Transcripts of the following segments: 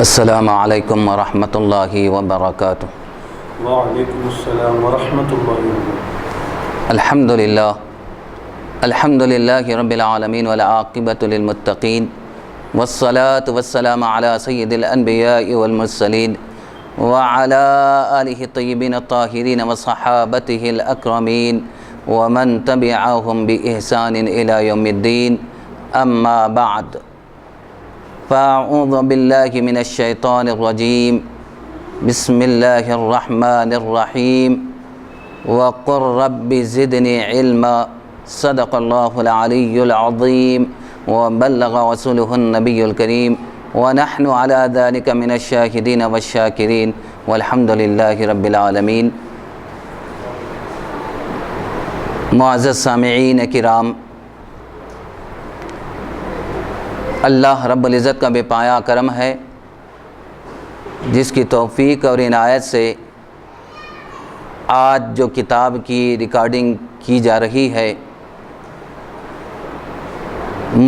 السلام علیکم ورحمۃ اللہ وبرکاتہ۔ وعلیکم السلام ورحمۃ اللہ وبرکاتہ۔ الحمد للہ رب العالمین والعاقبۃ للمتقین والصلاة والسلام علی سید الانبیاء والمرسلین وعلی آلہ الطیبین الطاہرین وصحابتہ الاکرمین ومن تبعہم بإحسان الی یوم الدین، اما بعد، فاعوذ باللہ من الشیطان الرجیم، بسم اللہ الرحمن الرحیم، وقل رب زدنی علما، صدق اللہ العلی العظیم، وبلغ رسولہ النبی الکریم، ونحن علی ذلک من الشاہدین والشاکرین، والحمد للہ رب العالمین۔ معزز سامعین کرام، اللہ رب العزت کا بے پایا کرم ہے جس کی توفیق اور عنایت سے آج جو کتاب کی ریکارڈنگ کی جا رہی ہے،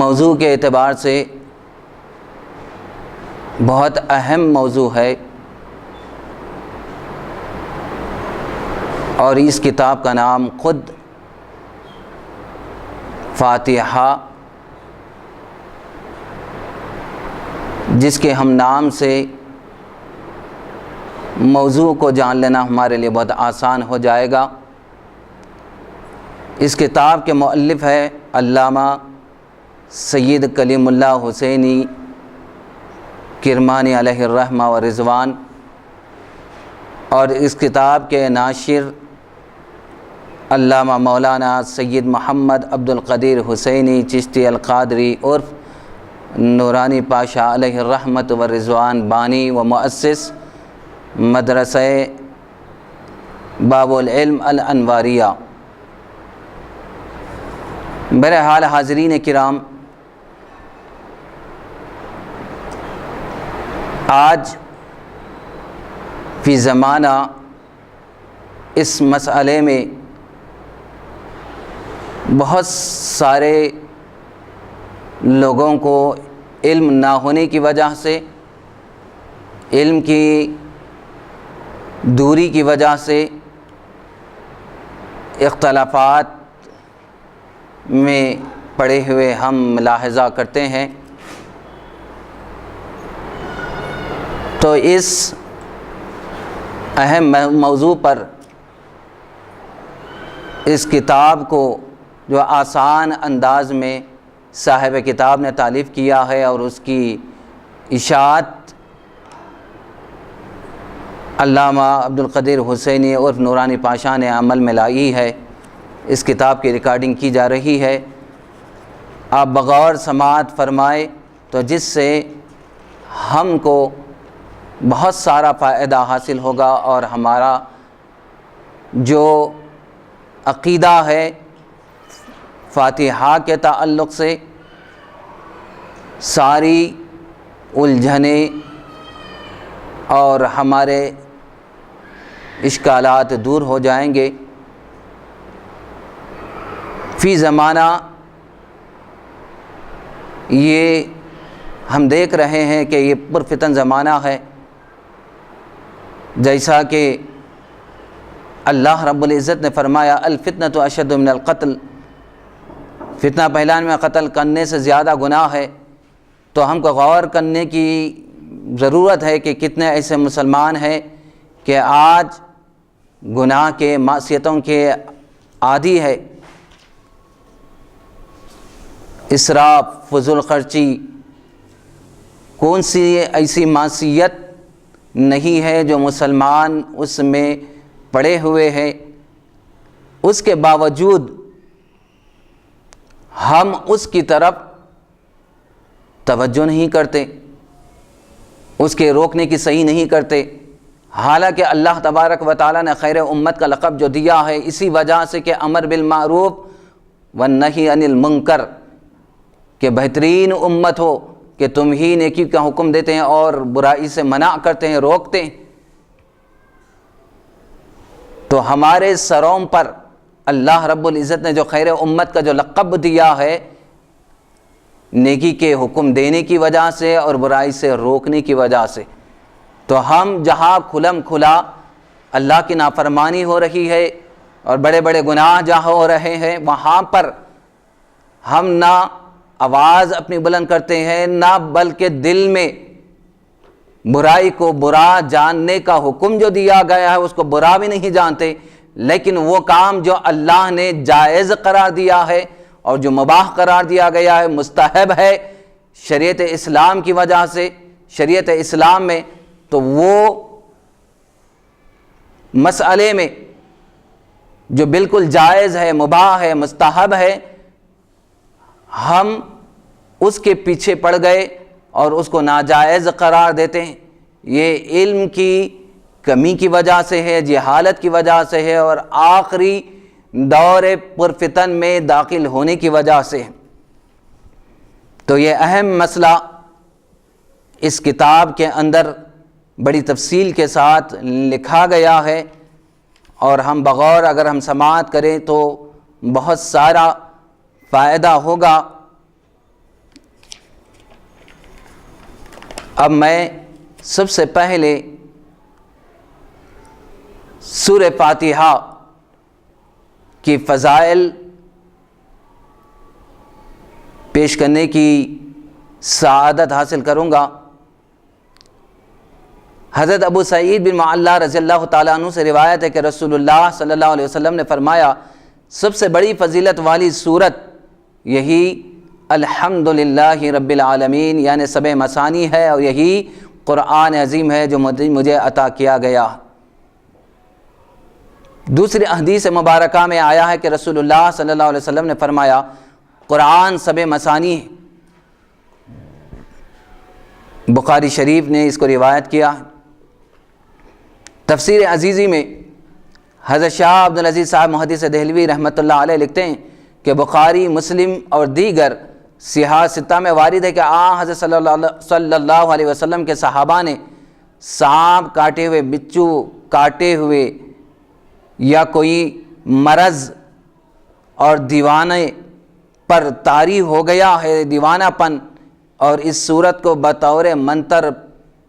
موضوع کے اعتبار سے بہت اہم موضوع ہے، اور اس کتاب کا نام خود فاتحہ، جس کے ہم نام سے موضوع کو جان لینا ہمارے لیے بہت آسان ہو جائے گا۔ اس کتاب کے مؤلف ہے علامہ سید کلیم اللہ حسینی کرمانی علیہ الرحمہ و رضوان، اور اس کتاب کے ناشر علامہ مولانا سید محمد عبد القدیر حسینی چشتی القادری عرف نورانی پاشا علیہ الرحمۃ و رضوان، بانی و مؤسس مدرسہ باب العلم الانواریہ۔ بہرحال حاضرین کرام، آج فی زمانہ اس مسئلے میں بہت سارے لوگوں کو علم نہ ہونے کی وجہ سے، علم کی دوری کی وجہ سے، اختلافات میں پڑے ہوئے ہم ملاحظہ کرتے ہیں۔ تو اس اہم موضوع پر اس کتاب کو جو آسان انداز میں صاحب کتاب نے تالیف کیا ہے اور اس کی اشاعت علامہ عبد القدیر حسینی عرف نورانی پاشا نے عمل میں لائی ہے، اس کتاب کی ریکارڈنگ کی جا رہی ہے۔ آپ بغور سماعت فرمائے تو جس سے ہم کو بہت سارا فائدہ حاصل ہوگا، اور ہمارا جو عقیدہ ہے فاتحہ کے تعلق سے ساری الجھنیں اور ہمارے اشکالات دور ہو جائیں گے۔ فی زمانہ یہ ہم دیکھ رہے ہیں کہ یہ پرفتن زمانہ ہے، جیسا کہ اللہ رب العزت نے فرمایا الفتنۃ اشد من القتل، فتنہ پہلانے میں قتل کرنے سے زیادہ گناہ ہے۔ تو ہم کو غور کرنے کی ضرورت ہے کہ کتنے ایسے مسلمان ہیں کہ آج گناہ کے، معصیتوں کے عادی ہے، اسراف، فضول خرچی۔ کون سی ایسی معصیت نہیں ہے جو مسلمان اس میں پڑے ہوئے ہیں، اس کے باوجود ہم اس کی طرف توجہ نہیں کرتے، اس کے روکنے کی صحیح نہیں کرتے، حالانکہ اللہ تبارک و تعالیٰ نے خیر امت کا لقب جو دیا ہے اسی وجہ سے کہ امر بالمعروف والنہی عن المنکر، کہ بہترین امت ہو کہ تم ہی نیکی کا حکم دیتے ہیں اور برائی سے منع کرتے ہیں، روکتے ہیں۔ تو ہمارے سروں پر اللہ رب العزت نے جو خیر امت کا جو لقب دیا ہے، نیکی کے حکم دینے کی وجہ سے اور برائی سے روکنے کی وجہ سے۔ تو ہم جہاں کھلم کھلا اللہ کی نافرمانی ہو رہی ہے اور بڑے بڑے گناہ جہاں ہو رہے ہیں، وہاں پر ہم نہ آواز اپنی بلند کرتے ہیں، نہ بلکہ دل میں برائی کو برا جاننے کا حکم جو دیا گیا ہے اس کو برا بھی نہیں جانتے، لیکن وہ کام جو اللہ نے جائز قرار دیا ہے اور جو مباح قرار دیا گیا ہے، مستحب ہے شریعت اسلام کی وجہ سے، شریعت اسلام میں، تو وہ مسئلے میں جو بالکل جائز ہے، مباح ہے، مستحب ہے، ہم اس کے پیچھے پڑ گئے اور اس کو ناجائز قرار دیتے ہیں۔ یہ علم کی کمی کی وجہ سے ہے، جہالت کی وجہ سے ہے، اور آخری دور پرفتن میں داخل ہونے کی وجہ سے ہے۔ تو یہ اہم مسئلہ اس کتاب کے اندر بڑی تفصیل کے ساتھ لکھا گیا ہے، اور ہم بغور اگر ہم سماعت کریں تو بہت سارا فائدہ ہوگا۔ اب میں سب سے پہلے سورہ فاتحہ کی فضائل پیش کرنے کی سعادت حاصل کروں گا۔ حضرت ابو سعید بن معلّہ رضی اللہ تعالیٰ عنہ سے روایت ہے کہ رسول اللہ صلی اللہ علیہ وسلم نے فرمایا، سب سے بڑی فضیلت والی سورت یہی الحمدللہ رب العالمین یعنی سبع مثانی ہے، اور یہی قرآن عظیم ہے جو مجھے عطا کیا گیا۔ دوسری حدیث مبارکہ میں آیا ہے کہ رسول اللہ صلی اللہ علیہ وسلم نے فرمایا، قرآن سبع مثانی ہے۔ بخاری شریف نے اس کو روایت کیا۔ تفسیر عزیزی میں حضرت شاہ عبدالعزیز صاحب محدث دہلوی رحمۃ اللہ علیہ لکھتے ہیں کہ بخاری، مسلم اور دیگر صحاح ستہ میں وارد ہے کہ حضرت صلی اللہ علیہ وسلم کے صحابہ نے سانپ کاٹے ہوئے، بچھو کاٹے ہوئے، یا کوئی مرض اور دیوانے پر طاری ہو گیا ہے، دیوانہ پن، اور اس صورت کو بطور منتر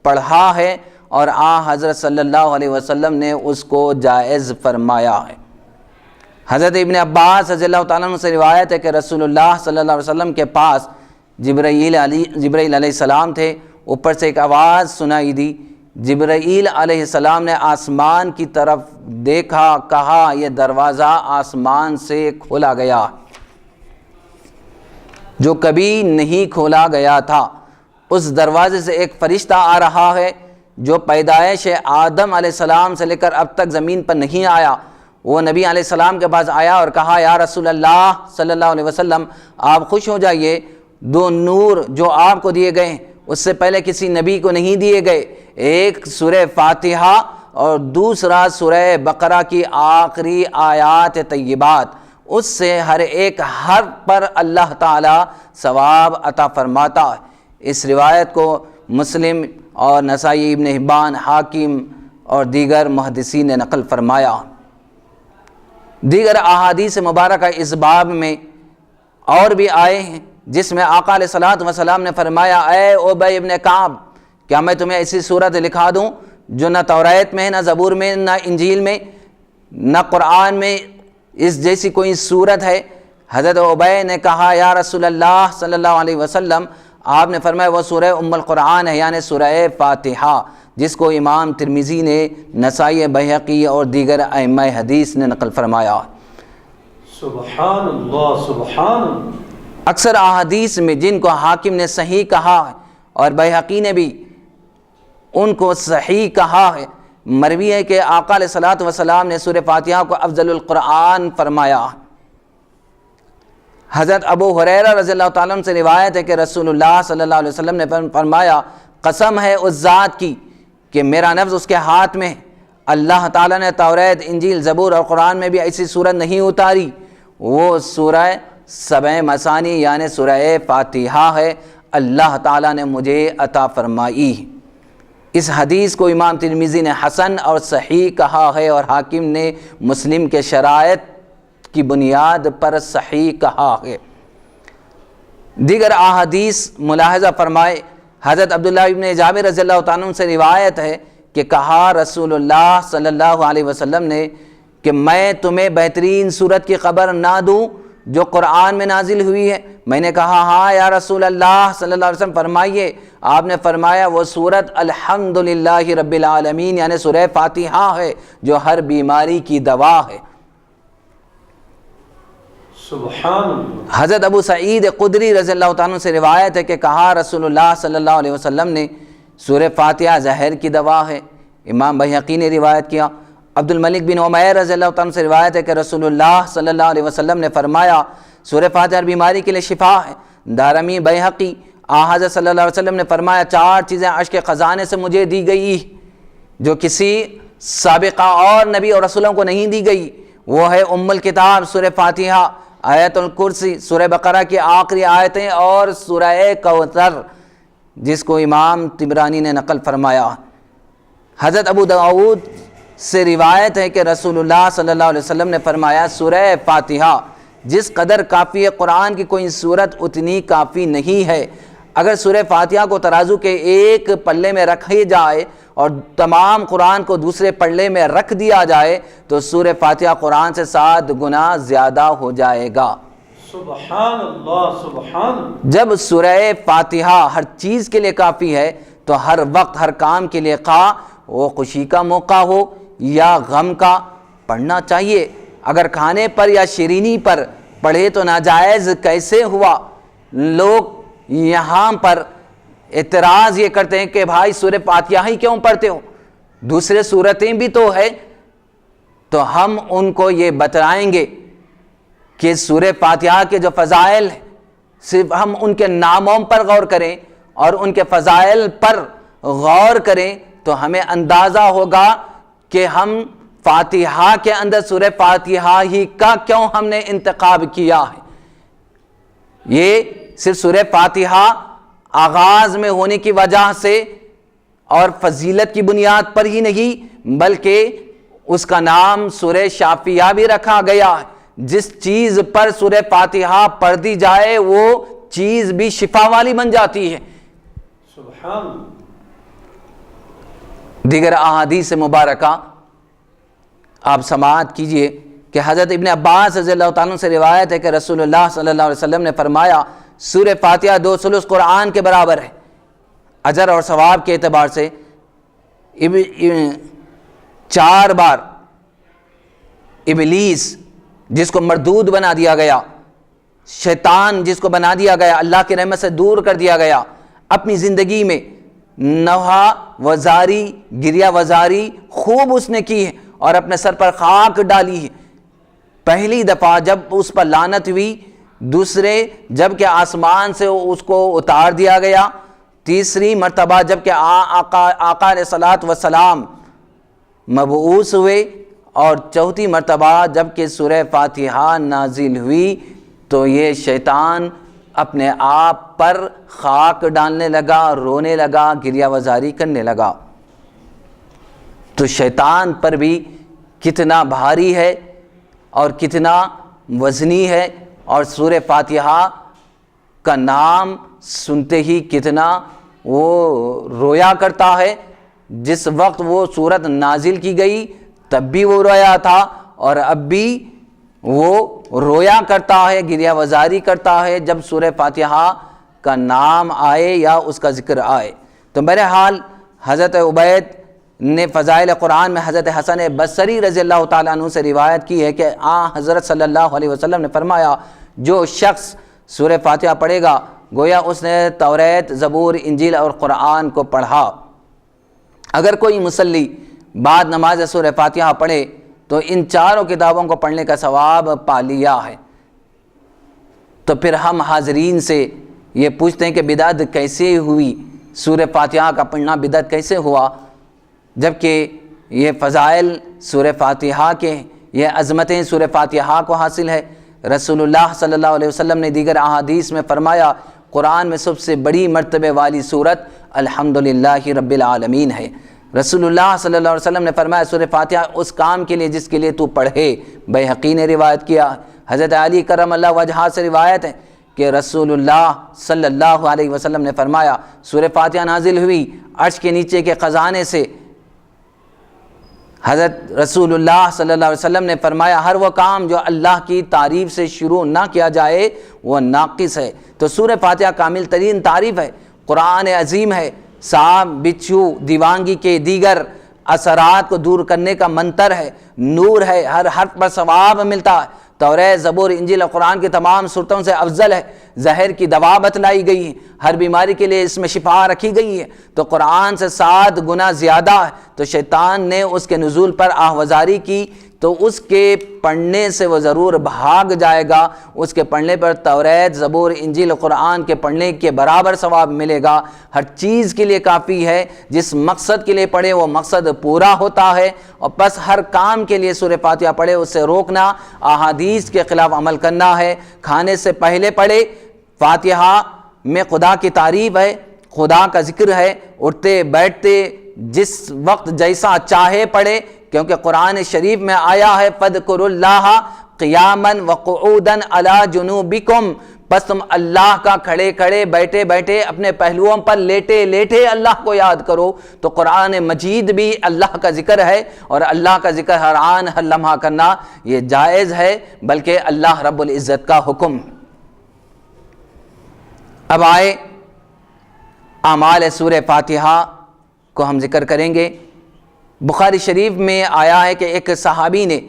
پڑھا ہے، اور حضرت صلی اللہ علیہ وسلم نے اس کو جائز فرمایا ہے۔ حضرت ابن عباس رضی اللہ تعالیٰ عنہ سے روایت ہے کہ رسول اللہ صلی اللہ علیہ وسلم کے پاس جبرائیل علیہ السلام تھے، اوپر سے ایک آواز سنائی دی۔ جبرائیل علیہ السلام نے آسمان کی طرف دیکھا، کہا یہ دروازہ آسمان سے کھولا گیا جو کبھی نہیں کھولا گیا تھا۔ اس دروازے سے ایک فرشتہ آ رہا ہے جو پیدائش آدم علیہ السلام سے لے کر اب تک زمین پر نہیں آیا۔ وہ نبی علیہ السلام کے پاس آیا اور کہا، یا رسول اللہ صلی اللہ علیہ وسلم، آپ خوش ہو جائیے، دو نور جو آپ کو دیے گئے ہیں اس سے پہلے کسی نبی کو نہیں دیے گئے، ایک سورہ فاتحہ اور دوسرا سورہ بقرہ کی آخری آیات طیبات، اس سے ہر ایک حرف پر اللہ تعالی ثواب عطا فرماتا ہے۔ اس روایت کو مسلم اور نسائی، ابن حبان، حاکم اور دیگر محدثین نے نقل فرمایا۔ دیگر احادیث مبارکہ اس باب میں اور بھی آئے ہیں، جس میں آقا علیہ الصلوۃ والسلام نے فرمایا، اے ابی ابن کعب، کیا میں تمہیں ایسی صورت لکھا دوں جو نہ توریت میں، نہ زبور میں، نہ انجیل میں، نہ قرآن میں اس جیسی کوئی صورت ہے؟ حضرت ابی نے کہا، یا رسول اللہ صلی اللہ علیہ وسلم، آپ نے فرمایا وہ سورہ ام القرآن ہے، یعنی سورہ فاتحہ، جس کو امام ترمذی نے، نسائی، بہقی اور دیگر ائمہ حدیث نے نقل فرمایا۔ سبحان اللہ، سبحان اللہ۔ اکثر احادیث میں جن کو حاکم نے صحیح کہا ہے اور بہقی نے بھی ان کو صحیح کہا ہے، مروی ہے کہ آقا علیہ الصلوۃ والسلام نے سورہ فاتحہ کو افضل القرآن فرمایا۔ حضرت ابو ہریرہ رضی اللہ تعالیٰ عنہ سے روایت ہے کہ رسول اللہ صلی اللہ علیہ وسلم نے فرمایا، قسم ہے اس ذات کی کہ میرا نفس اس کے ہاتھ میں ہے، اللہ تعالیٰ نے توریت، انجیل، زبور اور قرآن میں بھی ایسی صورت نہیں اتاری، وہ سورہ سبع مثانی یعنی سورہ فاتحہ ہے، اللہ تعالیٰ نے مجھے عطا فرمائی۔ اس حدیث کو امام ترمذی نے حسن اور صحیح کہا ہے، اور حاکم نے مسلم کے شرائط کی بنیاد پر صحیح کہا ہے۔ دیگر احادیث ملاحظہ فرمائے، حضرت عبداللہ ابن جابر رضی اللہ تعالیٰ عنہ سے روایت ہے کہ کہا رسول اللہ صلی اللہ علیہ وسلم نے کہ میں تمہیں بہترین صورت کی خبر نہ دوں جو قرآن میں نازل ہوئی ہے؟ میں نے کہا ہاں یا رسول اللہ صلی اللہ علیہ وسلم، فرمائیے۔ آپ نے فرمایا وہ صورت الحمدللہ رب العالمین یعنی سورہ فاتحہ ہے جو ہر بیماری کی دوا ہے۔ سبحان اللہ۔ حضرت ابو سعید خدری رضی اللہ تعالیٰ سے روایت ہے کہ کہا رسول اللہ صلی اللہ علیہ وسلم نے سورہ فاتحہ زہر کی دوا ہے۔ امام بہقی نے روایت کیا۔ عبد الملک بن عمیر رضی اللہ تعالیٰ سے روایت ہے کہ رسول اللہ صلی اللہ علیہ وسلم نے فرمایا سورہ فاتحہ ہر بیماری کے لیے شفا ہے۔ دارمی بہقی حضرت صلی اللہ علیہ وسلم نے فرمایا 4 چیزیں عرش کے خزانے سے مجھے دی گئی جو کسی سابقہ اور نبی اور رسولوں کو نہیں دی گئی، وہ ہے ام الکتاب سورہ فاتحہ، آیت الکرسی، سورہ بقرہ کی آخری آیتیں اور سورہ کوثر جس کو امام طبرانی نے نقل فرمایا۔ حضرت ابو داؤد سے روایت ہے کہ رسول اللہ صلی اللہ علیہ وسلم نے فرمایا سورہ فاتحہ جس قدر کافی ہے قرآن کی کوئی صورت اتنی کافی نہیں ہے۔ اگر سورہ فاتحہ کو ترازو کے ایک پلے میں رکھے جائے اور تمام قرآن کو دوسرے پلے میں رکھ دیا جائے تو سورہ فاتحہ قرآن سے 7 گنا زیادہ ہو جائے گا۔ سبحان اللہ سبحان اللہ۔ جب سورہ فاتحہ ہر چیز کے لیے کافی ہے تو ہر وقت ہر کام کے لیے خواہ وہ خوشی کا موقع ہو یا غم کا پڑھنا چاہیے۔ اگر کھانے پر یا شیرینی پر پڑھے تو ناجائز کیسے ہوا؟ لوگ یہاں پر اعتراض یہ کرتے ہیں کہ بھائی سورہ فاتحہ ہی کیوں پڑھتے ہو، دوسرے سورتیں بھی تو ہے۔ تو ہم ان کو یہ بتلائیں گے کہ سورہ فاتحہ کے جو فضائل ہیں صرف ہم ان کے ناموں پر غور کریں اور ان کے فضائل پر غور کریں تو ہمیں اندازہ ہوگا کہ ہم فاتحہ کے اندر سورہ فاتحہ ہی کا کیوں ہم نے انتخاب کیا ہے۔ یہ صرف سورہ فاتحہ آغاز میں ہونے کی وجہ سے اور فضیلت کی بنیاد پر ہی نہیں بلکہ اس کا نام سورہ شافیہ بھی رکھا گیا ہے۔ جس چیز پر سورہ فاتحہ پڑھ دی جائے وہ چیز بھی شفا والی بن جاتی ہے۔ سبحان اللہ۔ دیگر احادیث مبارکہ آپ سماعت کیجئے کہ حضرت ابن عباس رضی اللہ تعالیٰ سے روایت ہے کہ رسول اللہ صلی اللہ علیہ وسلم نے فرمایا سورہ فاتحہ 2 ثلث قرآن کے برابر ہے۔ اجر اور ثواب کے اعتبار سے 4 بار ابلیس جس کو مردود بنا دیا گیا، شیطان جس کو بنا دیا گیا، اللہ کی رحمت سے دور کر دیا گیا، اپنی زندگی میں نوحہ وزاری گریہ وزاری خوب اس نے کی ہے اور اپنے سر پر خاک ڈالی ہے۔ پہلی دفعہ جب اس پر لعنت ہوئی، دوسرے جب کہ آسمان سے اس کو اتار دیا گیا، تیسری مرتبہ جب کہ آقا علیہ الصلوۃ والسلام مبعوث ہوئے، اور چوتھی مرتبہ جب کہ سورہ فاتحہ نازل ہوئی تو یہ شیطان اپنے آپ پر خاک ڈالنے لگا، رونے لگا، گریہ وزاری کرنے لگا۔ تو شیطان پر بھی کتنا بھاری ہے اور کتنا وزنی ہے، اور سورہ فاتحہ کا نام سنتے ہی کتنا وہ رویا کرتا ہے۔ جس وقت وہ سورت نازل کی گئی تب بھی وہ رویا تھا اور اب بھی وہ رویا کرتا ہے، گریہ وزاری کرتا ہے جب سورہ فاتحہ کا نام آئے یا اس کا ذکر آئے۔ تو بہرحال حضرت عبید نے فضائل قرآن میں حضرت حسن بصری رضی اللہ تعالیٰ عنہ سے روایت کی ہے کہ حضرت صلی اللہ علیہ وسلم نے فرمایا جو شخص سورہ فاتحہ پڑھے گا گویا اس نے توریت، زبور، انجیل اور قرآن کو پڑھا۔ اگر کوئی مصلی بعد نماز سورہ فاتحہ پڑھے تو ان 4 کتابوں کو پڑھنے کا ثواب پا لیا ہے۔ تو پھر ہم حاضرین سے یہ پوچھتے ہیں کہ بدعت کیسے ہوئی، سورہ فاتحہ کا پڑھنا بدعت کیسے ہوا، جبکہ یہ فضائل سورہ فاتحہ کے، یہ عظمتیں سورہ فاتحہ کو حاصل ہے۔ رسول اللہ صلی اللہ علیہ وسلم نے دیگر احادیث میں فرمایا قرآن میں سب سے بڑی مرتبے والی سورت الحمدللہ رب العالمین ہے۔ رسول اللہ صلی اللہ علیہ وسلم نے فرمایا سورہ فاتحہ اس کام کے لیے جس کے لیے تو پڑھے۔ بہقی نے روایت کیا، حضرت علی کرم اللہ وجہہ سے روایت ہے کہ رسول اللہ صلی اللہ علیہ وسلم نے فرمایا، سورہ فاتحہ نازل ہوئی، عرش کے نیچے کے خزانے سے حضرت رسول اللہ صلی اللہ علیہ وسلم نے فرمایا ہر وہ کام جو اللہ کی تعریف سے شروع نہ کیا جائے وہ ناقص ہے۔ تو سورہ فاتحہ کامل ترین تعریف ہے، قرآن عظیم ہے، سانپ، بچھو، دیوانگی کے دیگر اثرات کو دور کرنے کا منتر ہے، نور ہے، ہر حرف پر ثواب ملتا ہے، توریت، زبور، انجیل اور قرآن کی تمام صورتوں سے افضل ہے، زہر کی دوا بتلائی گئی ہے، ہر بیماری کے لیے اس میں شفا رکھی گئی ہے، تو قرآن سے 7 گنا زیادہ ہے۔ تو شیطان نے اس کے نزول پر آہوازاری کی تو اس کے پڑھنے سے وہ ضرور بھاگ جائے گا، اس کے پڑھنے پر توریت، زبور، انجیل اور قرآن کے پڑھنے کے برابر ثواب ملے گا۔ ہر چیز کے لیے کافی ہے، جس مقصد کے لیے پڑھے وہ مقصد پورا ہوتا ہے، اور بس ہر کام کے لیے سورہ فاتحہ پڑھے، اس سے روکنا، احادیث کے خلاف عمل کرنا ہے۔ کھانے سے پہلے پڑھے، فاتحہ میں خدا کی تعریف ہے، خدا کا ذکر ہے، اٹھتے بیٹھتے جس وقت جیسا چاہے پڑھے، کیونکہ قرآن شریف میں آیا ہے فَاذْكُرُوا اللَّهَ قِيَامًا وَقُعُودًا عَلَى جُنُوبِكُمْ، بس تم اللہ کا کھڑے کھڑے، بیٹھے بیٹھے، اپنے پہلوؤں پر لیٹے لیٹے اللہ کو یاد کرو۔ تو قرآن مجید بھی اللہ کا ذکر ہے، اور اللہ کا ذکر ہر آن ہر لمحہ کرنا یہ جائز ہے، بلکہ اللہ رب العزت کا حکم۔ اب آئے اعمال سورہ فاتحہ کو ہم ذکر کریں گے۔ بخاری شریف میں آیا ہے کہ ایک صحابی نے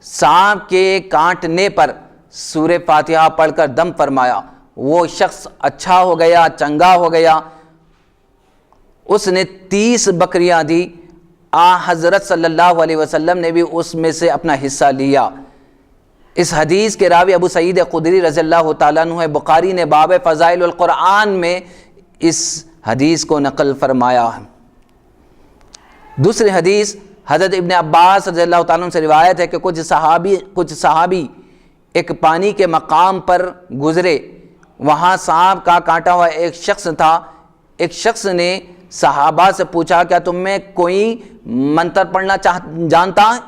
سانپ کے کاٹنے پر سورہ فاتحہ پڑھ کر دم فرمایا، وہ شخص اچھا ہو گیا، چنگا ہو گیا۔ اس نے 30 بکریاں دی، حضرت صلی اللہ علیہ وسلم نے بھی اس میں سے اپنا حصہ لیا۔ اس حدیث کے راوی ابو سعید خدری رضی اللہ تعالیٰ عنہ، بخاری نے باب فضائل القرآن میں اس حدیث کو نقل فرمایا ہے۔ دوسری حدیث حضرت ابن عباس رضی اللہ تعالیٰ عنہ سے روایت ہے کہ کچھ صحابی ایک پانی کے مقام پر گزرے، وہاں سانپ کا کاٹا ہوا ایک شخص تھا۔ ایک شخص نے صحابہ سے پوچھا کیا تم میں کوئی منتر پڑھنا جانتا ہے؟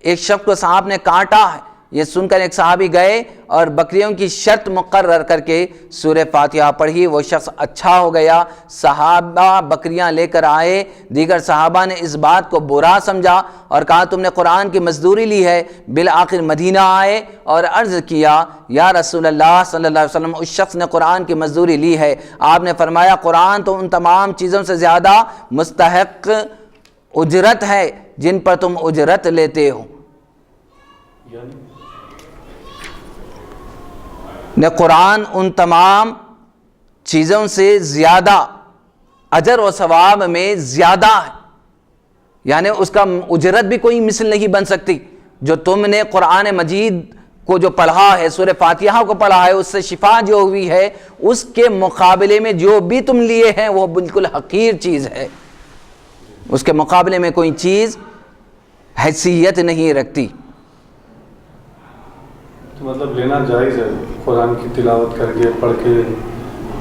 ایک شخص کو سانپ نے کاٹا ہے۔ یہ سن کر ایک صحابی گئے اور بکریوں کی شرط مقرر کر کے سورہ فاتحہ پڑھی، وہ شخص اچھا ہو گیا۔ صحابہ بکریاں لے کر آئے، دیگر صحابہ نے اس بات کو برا سمجھا اور کہا تم نے قرآن کی مزدوری لی ہے۔ بالآخر مدینہ آئے اور عرض کیا یا رسول اللہ صلی اللہ علیہ وسلم، اس شخص نے قرآن کی مزدوری لی ہے۔ آپ نے فرمایا قرآن تو ان تمام چیزوں سے زیادہ مستحق اجرت ہے جن پر تم اجرت لیتے ہو۔ نے قرآن ان تمام چیزوں سے زیادہ اجر و ثواب میں زیادہ ہے، یعنی اس کا اجرت بھی کوئی مثل نہیں بن سکتی۔ جو تم نے قرآن مجید کو جو پڑھا ہے، سورہ فاتحہ کو پڑھا ہے، اس سے شفا جو ہوئی ہے، اس کے مقابلے میں جو بھی تم لیے ہیں وہ بالکل حقیر چیز ہے، اس کے مقابلے میں کوئی چیز حیثیت نہیں رکھتی۔ تو مطلب لینا جائز ہے قرآن کی تلاوت کر کے، پڑھ کے۔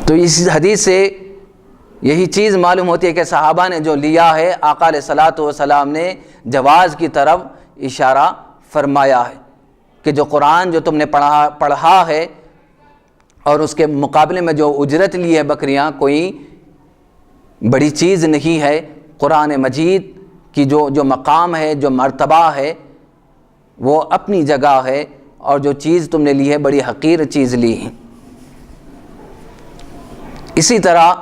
تو اس حدیث سے یہی چیز معلوم ہوتی ہے کہ صحابہ نے جو لیا ہے، آقا علیہ الصلوۃ والسلام نے جواز کی طرف اشارہ فرمایا ہے کہ جو قرآن جو تم نے پڑھا ہے اور اس کے مقابلے میں جو اجرت لی ہے بکریاں، کوئی بڑی چیز نہیں ہے۔ قرآن مجید کی جو مقام ہے، جو مرتبہ ہے، وہ اپنی جگہ ہے، اور جو چیز تم نے لی ہے بڑی حقیر چیز لی ہے۔ اسی طرح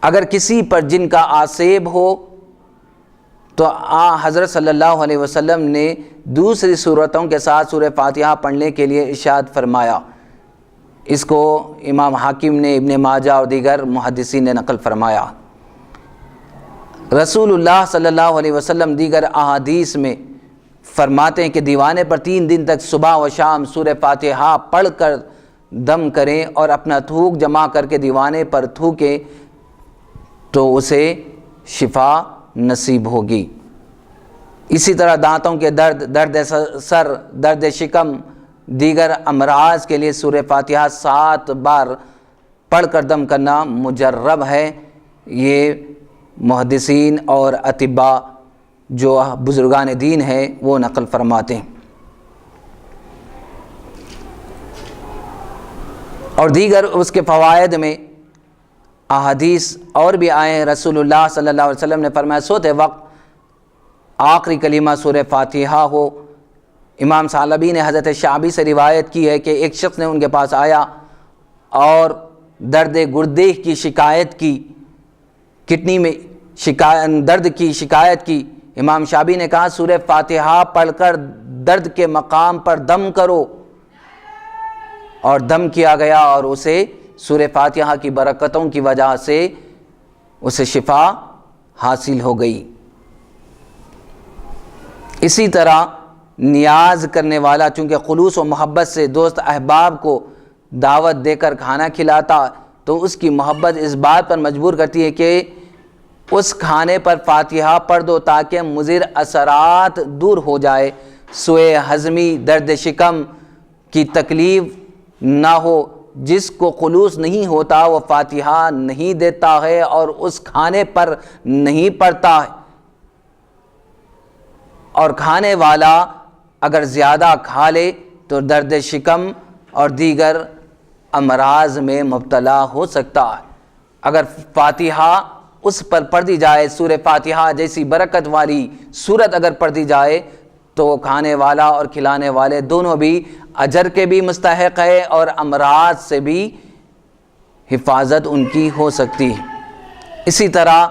اگر کسی پر جن کا آسیب ہو تو حضرت صلی اللہ علیہ وسلم نے دوسری صورتوں کے ساتھ سورہ فاتحہ پڑھنے کے لیے ارشاد فرمایا۔ اس کو امام حاکم نے، ابن ماجہ اور دیگر محدثین نے نقل فرمایا۔ رسول اللہ صلی اللہ علیہ وسلم دیگر احادیث میں فرماتے ہیں کہ دیوانے پر 3 دن تک صبح و شام سورہ فاتحہ پڑھ کر دم کریں اور اپنا تھوک جمع کر کے دیوانے پر تھوکیں تو اسے شفا نصیب ہوگی۔ اسی طرح دانتوں کے درد، درد سر، درد شکم، دیگر امراض کے لیے سورہ فاتحہ 7 بار پڑھ کر دم کرنا مجرب ہے۔ یہ محدثین اور اطباء جو بزرگان دین ہیں وہ نقل فرماتے ہیں۔ اور دیگر اس کے فوائد میں احادیث اور بھی آئے ہیں۔ رسول اللہ صلی اللہ علیہ وسلم نے فرمایا سوتے وقت آخری کلمہ سورہ فاتحہ ہو۔ امام ثعلبی نے حضرت شعبی سے روایت کی ہے کہ ایک شخص نے ان کے پاس آیا اور درد گردے کی شکایت کی، کڈنی میں درد کی شکایت کی۔ امام شعبی نے کہا سورہ فاتحہ پڑھ کر درد کے مقام پر دم کرو، اور دم کیا گیا اور اسے سورہ فاتحہ کی برکتوں کی وجہ سے اسے شفا حاصل ہو گئی۔ اسی طرح نیاز کرنے والا چونکہ خلوص و محبت سے دوست احباب کو دعوت دے کر کھانا کھلاتا تو اس کی محبت اس بات پر مجبور کرتی ہے کہ اس کھانے پر فاتحہ پڑھ دو تاکہ مضر اثرات دور ہو جائے، سوء ہضمی، درد شکم کی تکلیف نہ ہو۔ جس کو خلوص نہیں ہوتا وہ فاتحہ نہیں دیتا ہے اور اس کھانے پر نہیں پڑتا ہے، اور کھانے والا اگر زیادہ کھا لے تو درد شکم اور دیگر امراض میں مبتلا ہو سکتا ہے۔ اگر فاتحہ اس پر پڑھ دی جائے، سورہ فاتحہ جیسی برکت والی سورت اگر پڑھ دی جائے تو کھانے والا اور کھلانے والے دونوں بھی اجر کے بھی مستحق ہے اور امراض سے بھی حفاظت ان کی ہو سکتی ہے۔ اسی طرح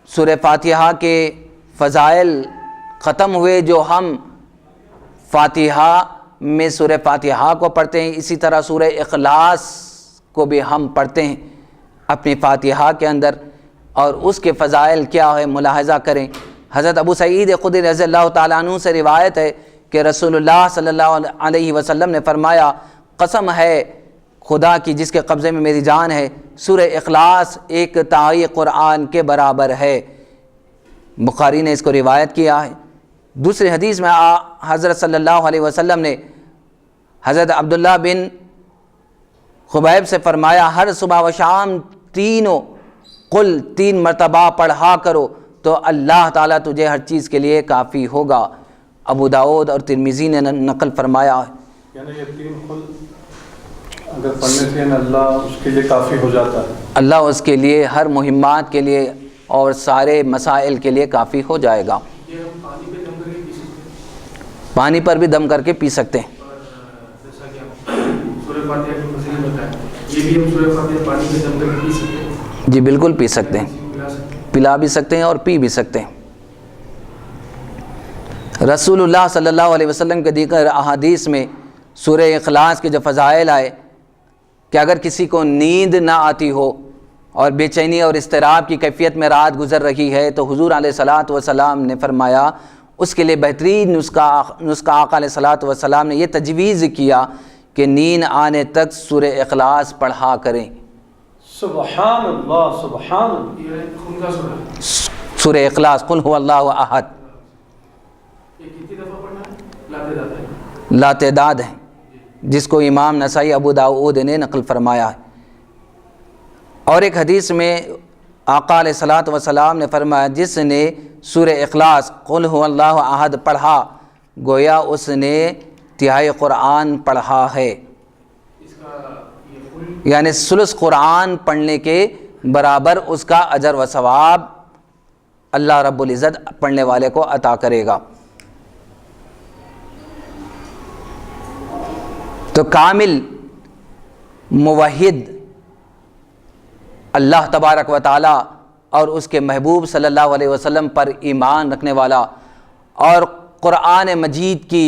سورہ فاتحہ کے فضائل ختم ہوئے جو ہم فاتحہ میں سورہ فاتحہ کو پڑھتے ہیں، اسی طرح سورہ اخلاص کو بھی ہم پڑھتے ہیں اپنی فاتحہ کے اندر، اور اس کے فضائل کیا ہے ملاحظہ کریں۔ حضرت ابو سعید خدری رضی اللہ تعالیٰ عنہ سے روایت ہے کہ رسول اللہ صلی اللہ علیہ وسلم نے فرمایا قسم ہے خدا کی جس کے قبضے میں میری جان ہے، سورہ اخلاص ایک تہائی قرآن کے برابر ہے۔ بخاری نے اس کو روایت کیا ہے۔ دوسری حدیث میں حضرت صلی اللہ علیہ وسلم نے حضرت عبداللہ بن خبیب سے فرمایا ہر صبح و شام قل 3 مرتبہ پڑھا کرو تو اللہ تعالیٰ تجھے ہر چیز کے لیے کافی ہوگا۔ ابو داؤد اور ترمذی نے نقل فرمایا ہے۔ یعنی یہ 3 قل اگر پڑھنے سے اللہ اس کے لیے کافی ہو جاتا ہے، اللہ اس کے لیے ہر مہمات کے لیے اور سارے مسائل کے لیے کافی ہو جائے گا۔ پانی پر بھی دم کر کے پی سکتے ہیں۔ جی بالکل پی سکتے ہیں، پلا بھی سکتے ہیں اور پی بھی سکتے ہیں۔ رسول اللہ صلی اللہ علیہ وسلم کے دیگر احادیث میں سورہ اخلاص کے جو فضائل آئے کہ اگر کسی کو نیند نہ آتی ہو اور بے چینی اور اضطراب کی کیفیت میں رات گزر رہی ہے تو حضور علیہ الصلاۃ والسلام نے فرمایا اس کے لیے بہترین نسخہ آقا علیہ الصلاۃ والسلام نے یہ تجویز کیا کہ نیند آنے تک سورہ اخلاص پڑھا کریں۔ سبحان اللہ سبحان اللہ۔ سورہ اخلاص قل هو اللہ احد لا تعداد ہے، جس کو امام نسائی ابو داؤد نے نقل فرمایا ہے۔ اور ایک حدیث میں آقا علیہ الصلاۃ والسلام نے فرمایا جس نے سورہ اخلاص قل هو اللہ احد پڑھا گویا اس نے تہائی قرآن پڑھا ہے، یعنی ثلث قرآن پڑھنے کے برابر اس کا اجر و ثواب اللہ رب العزت پڑھنے والے کو عطا کرے گا۔ تو کامل موحد اللہ تبارک و تعالی اور اس کے محبوب صلی اللہ علیہ وسلم پر ایمان رکھنے والا اور قرآن مجید کی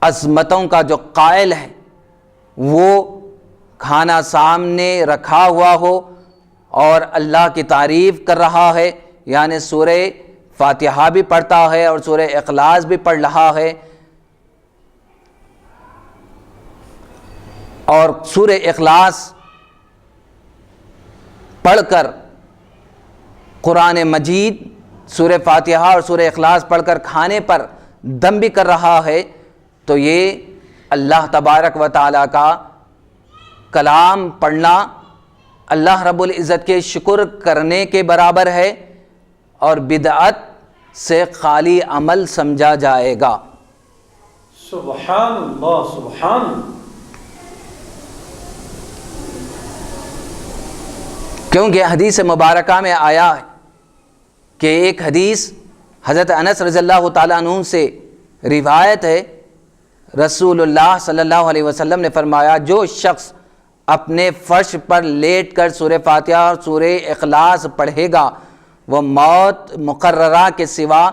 عظمتوں کا جو قائل ہے وہ کھانا سامنے رکھا ہوا ہو اور اللہ کی تعریف کر رہا ہے، یعنی سورہ فاتحہ بھی پڑھتا ہے اور سورہ اخلاص بھی پڑھ رہا ہے، اور سورہ اخلاص پڑھ کر قرآن مجید، سورہ فاتحہ اور سورہ اخلاص پڑھ کر کھانے پر دم بھی کر رہا ہے، تو یہ اللہ تبارک و تعالیٰ کا کلام پڑھنا اللہ رب العزت کے شکر کرنے کے برابر ہے اور بدعت سے خالی عمل سمجھا جائے گا۔ سبحان اللہ سبحان اللہ۔ کیونکہ حدیث مبارکہ میں آیا ہے کہ ایک حدیث حضرت انس رضی اللہ تعالیٰ عنہ سے روایت ہے، رسول اللہ صلی اللہ علیہ وسلم نے فرمایا جو شخص اپنے فرش پر لیٹ کر سورہ فاتحہ اور سورہ اخلاص پڑھے گا وہ موت مقررہ کے سوا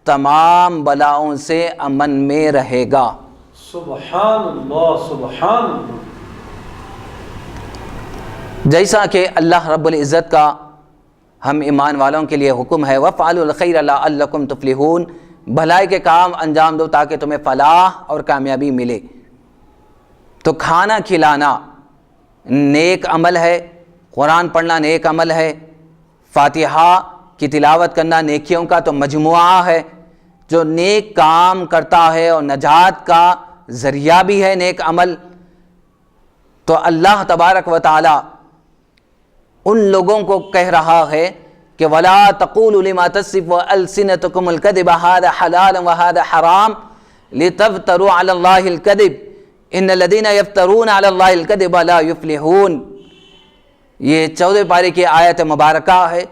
تمام بلاؤں سے امن میں رہے گا۔ سبحان اللہ سبحان اللہ۔ جیسا کہ اللہ رب العزت کا ہم ایمان والوں کے لیے حکم ہے وَفْعَلُوا الْخَيْرَ لَعَلَّكُمْ تُفْلِحُونَ، بھلائی کے کام انجام دو تاکہ تمہیں فلاح اور کامیابی ملے۔ تو کھانا کھلانا نیک عمل ہے، قرآن پڑھنا نیک عمل ہے، فاتحہ کی تلاوت کرنا نیکیوں کا تو مجموعہ ہے۔ جو نیک کام کرتا ہے اور نجات کا ذریعہ بھی ہے نیک عمل، تو اللہ تبارک و تعالی ان لوگوں کو کہہ رہا ہے کہ وَلَا تَقُولُوا لِمَا تَصِفُ أَلْسِنَتُكُمُ الْكَذِبَ هَذَا حَلَالٌ وَهَذَا حَرَامٌ لِتَفْتَرُوا عَلَى اللَّهِ الْكَذِبَ إِنَّ الَّذِينَ يَفْتَرُونَ عَلَى اللَّهِ الْكَذِبَ لَا يُفْلِحُونَ۔ یہ 14 پارے کی آیت مبارکہ ہے۔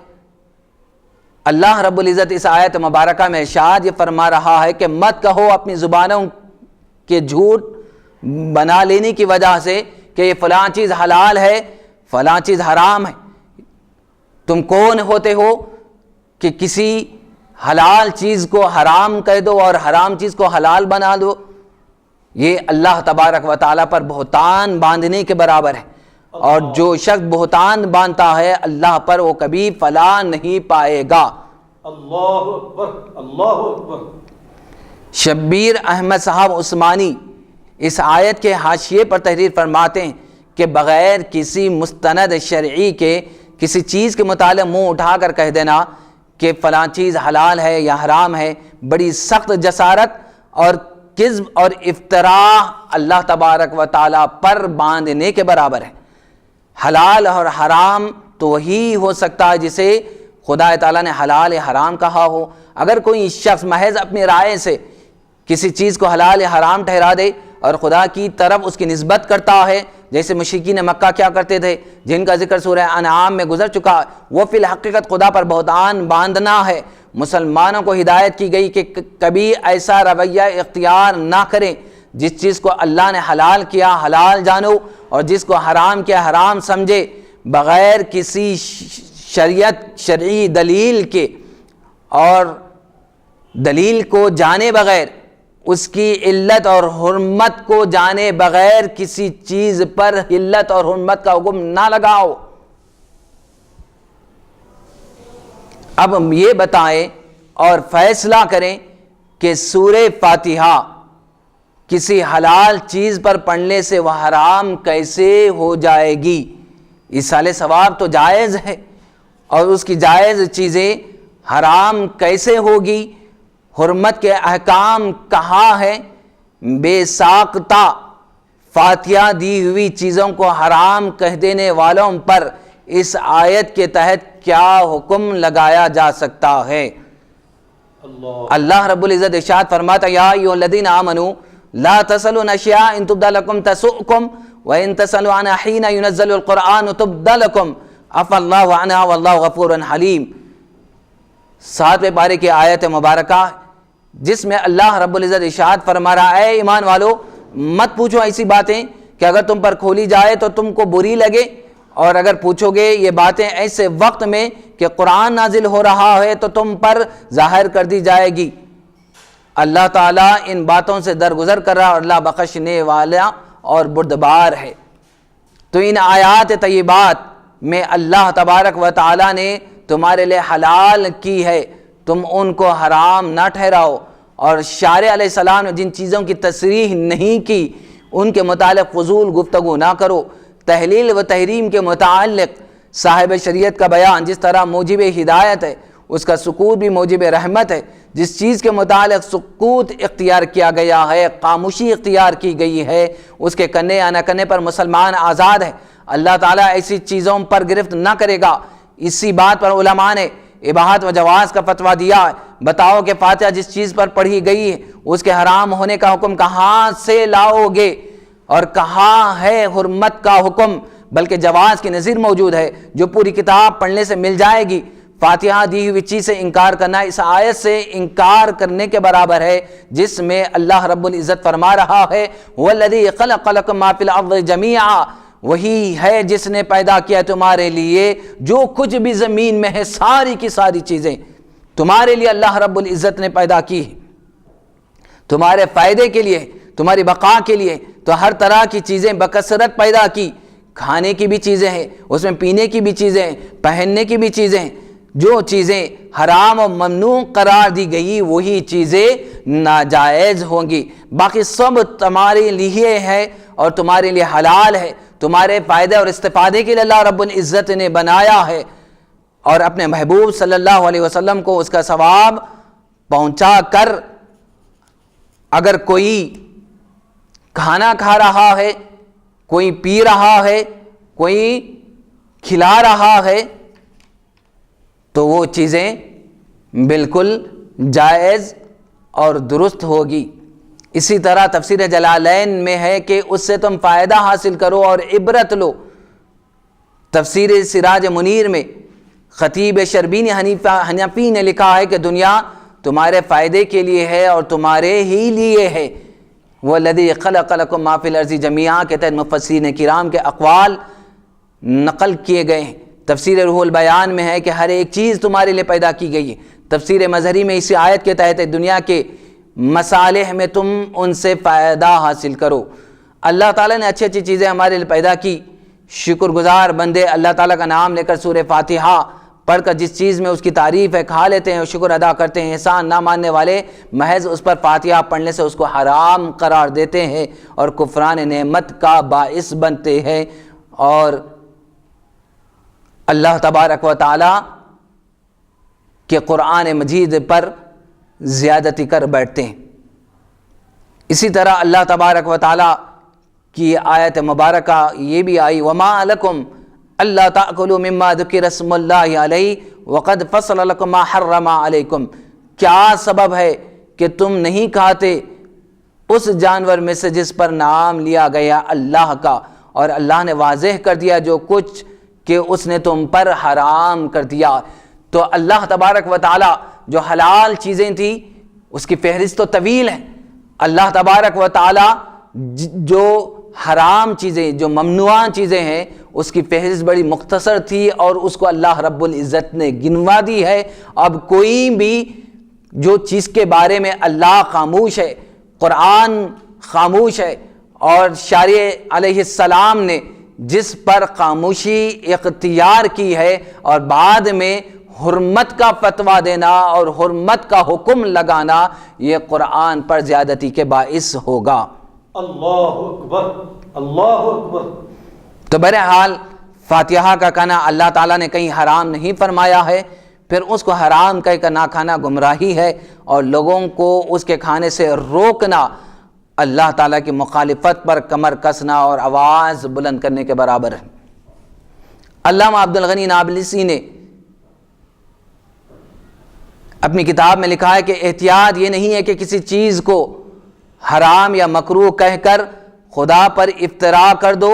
اللہ رب العزت اس آیت مبارکہ میں ارشاد یہ فرما رہا ہے کہ مت کہو اپنی زبانوں کے جھوٹ بنا لینے کی وجہ سے کہ یہ فلاں چیز حلال ہے فلاں چیز حرام ہے۔ تم کون ہوتے ہو کہ کسی حلال چیز کو حرام کہہ دو اور حرام چیز کو حلال بنا دو؟ یہ اللہ تبارک و تعالیٰ پر بہتان باندھنے کے برابر ہے، اور جو شخص بہتان باندھتا ہے اللہ پر وہ کبھی فلاح نہیں پائے گا۔ اللہ اکبر اللہ اکبر۔ شبیر احمد صاحب عثمانی اس آیت کے حاشیے پر تحریر فرماتے ہیں کہ بغیر کسی مستند شرعی کے کسی چیز کے متعلق منہ اٹھا کر کہہ دینا کہ فلاں چیز حلال ہے یا حرام ہے بڑی سخت جسارت اور کذب اور افتراء اللہ تبارک و تعالیٰ پر باندھنے کے برابر ہے۔ حلال اور حرام تو وہی ہو سکتا ہے جسے خدا تعالیٰ نے حلال یا حرام کہا ہو۔ اگر کوئی شخص محض اپنی رائے سے کسی چیز کو حلال یا حرام ٹھہرا دے اور خدا کی طرف اس کی نسبت کرتا ہے، جیسے مشرکین مکہ کیا کرتے تھے جن کا ذکر سورہ انعام میں گزر چکا، وہ فی الحقیقت خدا پر بہتان باندھنا ہے۔ مسلمانوں کو ہدایت کی گئی کہ کبھی ایسا رویہ اختیار نہ کریں، جس چیز کو اللہ نے حلال کیا حلال جانو اور جس کو حرام کیا حرام سمجھے، بغیر کسی شرعی دلیل کے اور دلیل کو جانے بغیر، اس کی علت اور حرمت کو جانے بغیر کسی چیز پر علت اور حرمت کا حکم نہ لگاؤ۔ اب ہم یہ بتائیں اور فیصلہ کریں کہ سورہ فاتحہ کسی حلال چیز پر پڑھنے سے وہ حرام کیسے ہو جائے گی؟ ایصال ثواب تو جائز ہے، اور اس کی جائز چیزیں حرام کیسے ہوگی؟ حرمت کے احکام کہاں ہے؟ بے ساختہ فاتحہ دی ہوئی چیزوں کو حرام کہہ دینے والوں پر اس آیت کے تحت کیا حکم لگایا جا سکتا ہے؟ اللہ رب العزت ارشاد فرماتا یا ایھا الذین آمنوا لا تسألوا عن اشیاء ان تبد لکم تسؤکم وان تسألوا عنها حین ينزل القرآن تبد لکم عفا اللہ عنہا واللہ غفور حلیم۔ 7ویں پارے کی آیت مبارکہ جس میں اللہ رب العزت ارشاد فرما رہا ہے اے ایمان والو مت پوچھو ایسی باتیں کہ اگر تم پر کھولی جائے تو تم کو بری لگے، اور اگر پوچھو گے یہ باتیں ایسے وقت میں کہ قرآن نازل ہو رہا ہے تو تم پر ظاہر کر دی جائے گی۔ اللہ تعالیٰ ان باتوں سے درگزر کر رہا اور اللہ بخشنے والا اور بردبار ہے۔ تو ان آیات طیبات میں اللہ تبارک و تعالیٰ نے تمہارے لئے حلال کی ہے، تم ان کو حرام نہ ٹھہراؤ، اور شارع علیہ السلام نے جن چیزوں کی تصریح نہیں کی ان کے متعلق فضول گفتگو نہ کرو۔ تحلیل و تحریم کے متعلق صاحب شریعت کا بیان جس طرح موجب ہدایت ہے، اس کا سکوت بھی موجب رحمت ہے۔ جس چیز کے متعلق سکوت اختیار کیا گیا ہے، خاموشی اختیار کی گئی ہے، اس کے کرنے یا نہ کرنے پر مسلمان آزاد ہے۔ اللہ تعالیٰ ایسی چیزوں پر گرفت نہ کرے گا۔ اسی بات پر علماء نے اباحت و جواز کا فتویٰ دیا ہے۔ بتاؤ کہ فاتحہ جس چیز پر پڑھی گئی ہے اس کے حرام ہونے کا حکم کہاں سے لاؤ گے، اور کہاں ہے حرمت کا حکم؟ بلکہ جواز کی نظیر موجود ہے جو پوری کتاب پڑھنے سے مل جائے گی۔ فاتحہ دی ہوئی چیز سے انکار کرنا اس آیت سے انکار کرنے کے برابر ہے جس میں اللہ رب العزت فرما رہا ہے وَالَّذِي خَلَقَ لَكُم مَّا فِي الْأَرْضِ جَمِيعًا، وہی ہے جس نے پیدا کیا تمہارے لیے جو کچھ بھی زمین میں ہے، ساری کی ساری چیزیں تمہارے لیے اللہ رب العزت نے پیدا کی، تمہارے فائدے کے لیے، تمہاری بقا کے لیے۔ تو ہر طرح کی چیزیں بکثرت پیدا کی، کھانے کی بھی چیزیں ہیں، اس میں پینے کی بھی چیزیں ہیں، پہننے کی بھی چیزیں ہیں۔ جو چیزیں حرام و ممنوع قرار دی گئی وہی چیزیں ناجائز ہوں گی، باقی سب تمہارے لیے ہے اور تمہارے لیے حلال ہے، تمہارے فائدے اور استفادے کے لیے اللہ رب العزت نے بنایا ہے، اور اپنے محبوب صلی اللہ علیہ وسلم کو اس کا ثواب پہنچا کر اگر کوئی کھانا کھا رہا ہے، کوئی پی رہا ہے، کوئی کھلا رہا ہے تو وہ چیزیں بالکل جائز اور درست ہوگی۔ اسی طرح تفسیر جلالین میں ہے کہ اس سے تم فائدہ حاصل کرو اور عبرت لو۔ تفسیر سراج منیر میں خطیب شربینی حنفی نے لکھا ہے کہ دنیا تمہارے فائدے کے لیے ہے اور تمہارے ہی لیے ہے۔ وَالَّذِي خَلَقَ لَكُم مَّا فِي الْأَرْضِ جَمِيعًا کے تحت مفسرین کرام کے اقوال نقل کیے گئے ہیں۔ تفسیر روح البیان میں ہے کہ ہر ایک چیز تمہارے لیے پیدا کی گئی ہے۔ تفسیر مظہری میں اسی آیت کے تحت دنیا کے مصالح میں تم ان سے فائدہ حاصل کرو۔ اللہ تعالیٰ نے اچھی اچھی چیزیں ہمارے لیے پیدا کی۔ شکر گزار بندے اللہ تعالیٰ کا نام لے کر سورہ فاتحہ پڑھ کر جس چیز میں اس کی تعریف ہے کھا لیتے ہیں اور شکر ادا کرتے ہیں۔ احسان نہ ماننے والے محض اس پر فاتحہ پڑھنے سے اس کو حرام قرار دیتے ہیں اور کفران نعمت کا باعث بنتے ہیں، اور اللہ تبارک و تعالی کے قرآن مجید پر زیادتی کر بیٹھتے ہیں۔ اسی طرح اللہ تبارک و تعالی کی آیت مبارکہ یہ بھی آئی وَمَا لَكُمْ أَلَّا تَأْكُلُوا مِمَّا ذُكِرَ اسْمُ اللَّهِ عَلَيْهِ وَقَدْ فَصَلَ لَكُمْ مَا حَرَّمَ عَلَيْكُمْ، کیا سبب ہے کہ تم نہیں کھاتے اس جانور میں سے جس پر نام لیا گیا اللہ کا، اور اللہ نے واضح کر دیا جو کچھ کہ اس نے تم پر حرام کر دیا۔ تو اللہ تبارک و تعالی جو حلال چیزیں تھیں اس کی فہرست تو طویل ہے، اللہ تبارک و تعالی جو حرام چیزیں، جو ممنوع چیزیں ہیں اس کی فہرست بڑی مختصر تھی اور اس کو اللہ رب العزت نے گنوا دی ہے۔ اب کوئی بھی جو چیز کے بارے میں اللہ خاموش ہے، قرآن خاموش ہے، اور شارع علیہ السلام نے جس پر خاموشی اختیار کی ہے اور بعد میں حرمت کا فتویٰ دینا اور حرمت کا حکم لگانا، یہ قرآن پر زیادتی کے باعث ہوگا۔ اللہ اکبر، اللہ اکبر۔ تو بہرحال فاتحہ کا کہنا اللہ تعالیٰ نے کہیں حرام نہیں فرمایا ہے، پھر اس کو حرام کہہ کر نہ کھانا گمراہی ہے، اور لوگوں کو اس کے کھانے سے روکنا اللہ تعالیٰ کی مخالفت پر کمر کسنا اور آواز بلند کرنے کے برابر ہے۔ علامہ عبدالغنی نابلسی نے اپنی کتاب میں لکھا ہے کہ احتیاط یہ نہیں ہے کہ کسی چیز کو حرام یا مکروہ کہہ کر خدا پر افترا کر دو،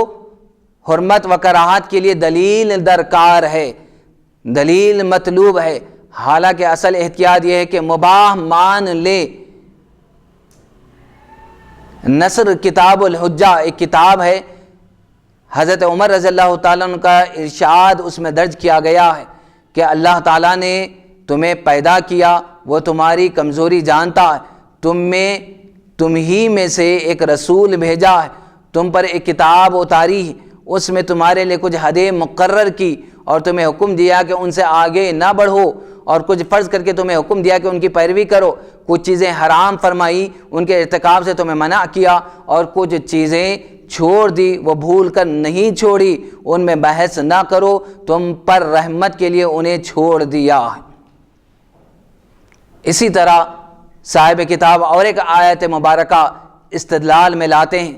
حرمت و کراہت کے لیے دلیل درکار ہے، دلیل مطلوب ہے، حالانکہ اصل احتیاط یہ ہے کہ مباح مان لے۔ نصر کتاب الحجہ ایک کتاب ہے، حضرت عمر رضی اللہ تعالیٰ عنہ کا ارشاد اس میں درج کیا گیا ہے کہ اللہ تعالیٰ نے تمہیں پیدا کیا، وہ تمہاری کمزوری جانتا ہے، تم ہی میں سے ایک رسول بھیجا ہے، تم پر ایک کتاب اتاری ہے، اس میں تمہارے لیے کچھ حدیں مقرر کی اور تمہیں حکم دیا کہ ان سے آگے نہ بڑھو، اور کچھ فرض کر کے تمہیں حکم دیا کہ ان کی پیروی کرو، کچھ چیزیں حرام فرمائی، ان کے ارتکاب سے تمہیں منع کیا، اور کچھ چیزیں چھوڑ دی، وہ بھول کر نہیں چھوڑی، ان میں بحث نہ کرو، تم پر رحمت کے لیے انہیں چھوڑ دیا۔ اسی طرح صاحب کتاب اور ایک آیت مبارکہ استدلال میں لاتے ہیں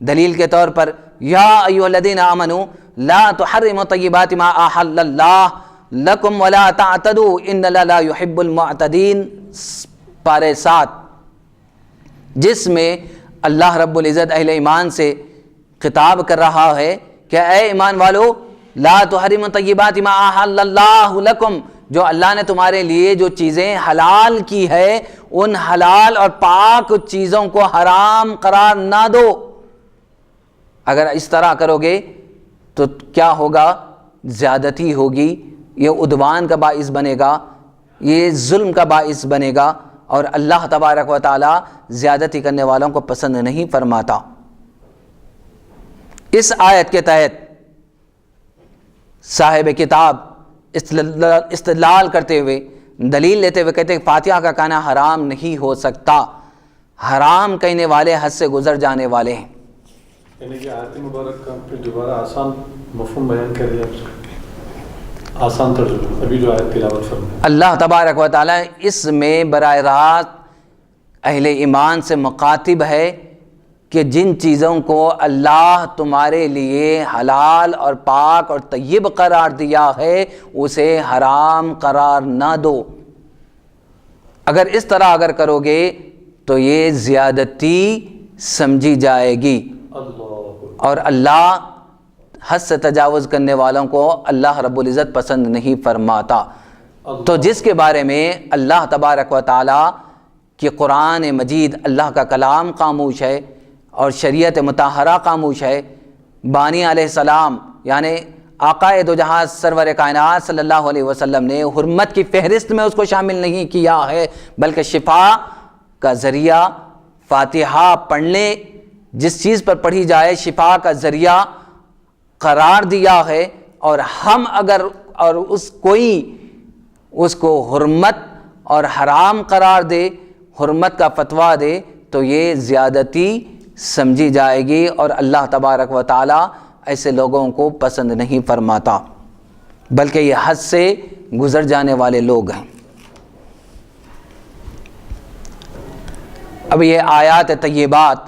دلیل کے طور پر، یا ایھا الذین آمنوا لا تحرموا طیبات ما احل اللہ لکم ولا تعتدوا ان اللہ لا يحب المعتدین، پارے 7، جس میں اللہ رب العزت اہل ایمان سے خطاب کر رہا ہے کہ اے ایمان والو لا تحرموا طیبات ما احل اللہ لکم، جو اللہ نے تمہارے لیے جو چیزیں حلال کی ہے ان حلال اور پاک چیزوں کو حرام قرار نہ دو۔ اگر اس طرح کرو گے تو کیا ہوگا؟ زیادتی ہوگی، یہ عدوان کا باعث بنے گا، یہ ظلم کا باعث بنے گا، اور اللہ تبارک و تعالی زیادتی کرنے والوں کو پسند نہیں فرماتا۔ اس آیت کے تحت صاحب کتاب استدلال کرتے ہوئے، دلیل لیتے ہوئے کہتے ہیں کہ فاتحہ کا کہنا حرام نہیں ہو سکتا، حرام کہنے والے حد سے گزر جانے والے ہیں۔ یعنی کہ آیت مبارک کا پھر دوبارہ آسان مفہوم بیان کر دیا، آسان ترجمہ ابھی جو آیت تلاوت فرمائے۔ اللہ تبارک و تعالی اس میں براہ راست اہل ایمان سے مخاطب ہے کہ جن چیزوں کو اللہ تمہارے لیے حلال اور پاک اور طیب قرار دیا ہے اسے حرام قرار نہ دو۔ اگر اس طرح اگر کرو گے تو یہ زیادتی سمجھی جائے گی، اور اللہ حد سے تجاوز کرنے والوں کو اللہ رب العزت پسند نہیں فرماتا۔ تو جس کے بارے میں اللہ تبارک و تعالی کہ قرآن مجید اللہ کا کلام خاموش ہے اور شریعت مطہرہ خاموش ہے، بانی علیہ السلام یعنی آقا دو جہاں سرور کائنات صلی اللہ علیہ وسلم نے حرمت کی فہرست میں اس کو شامل نہیں کیا ہے، بلکہ شفا کا ذریعہ فاتحہ پڑھنے، جس چیز پر پڑھی جائے شفا کا ذریعہ قرار دیا ہے، اور ہم اگر اور کوئی اس کو حرمت اور حرام قرار دے، حرمت کا فتویٰ دے، تو یہ زیادتی سمجھی جائے گی، اور اللہ تبارک و تعالی ایسے لوگوں کو پسند نہیں فرماتا، بلکہ یہ حد سے گزر جانے والے لوگ ہیں۔ اب یہ آیات طیبات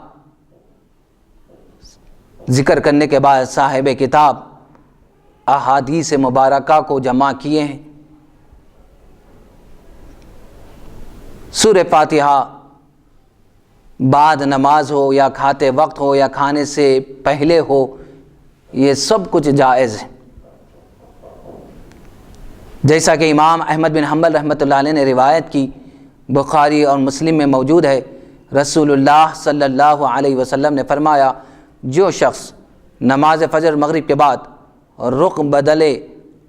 ذکر کرنے کے بعد صاحب کتاب احادیث مبارکہ کو جمع کیے ہیں۔ سورہ فاتحہ بعد نماز ہو یا کھاتے وقت ہو یا کھانے سے پہلے ہو، یہ سب کچھ جائز ہے، جیسا کہ امام احمد بن حنبل رحمۃ اللہ علیہ نے روایت کی، بخاری اور مسلم میں موجود ہے۔ رسول اللہ صلی اللہ علیہ وسلم نے فرمایا، جو شخص نماز فجر مغرب کے بعد رخ بدلے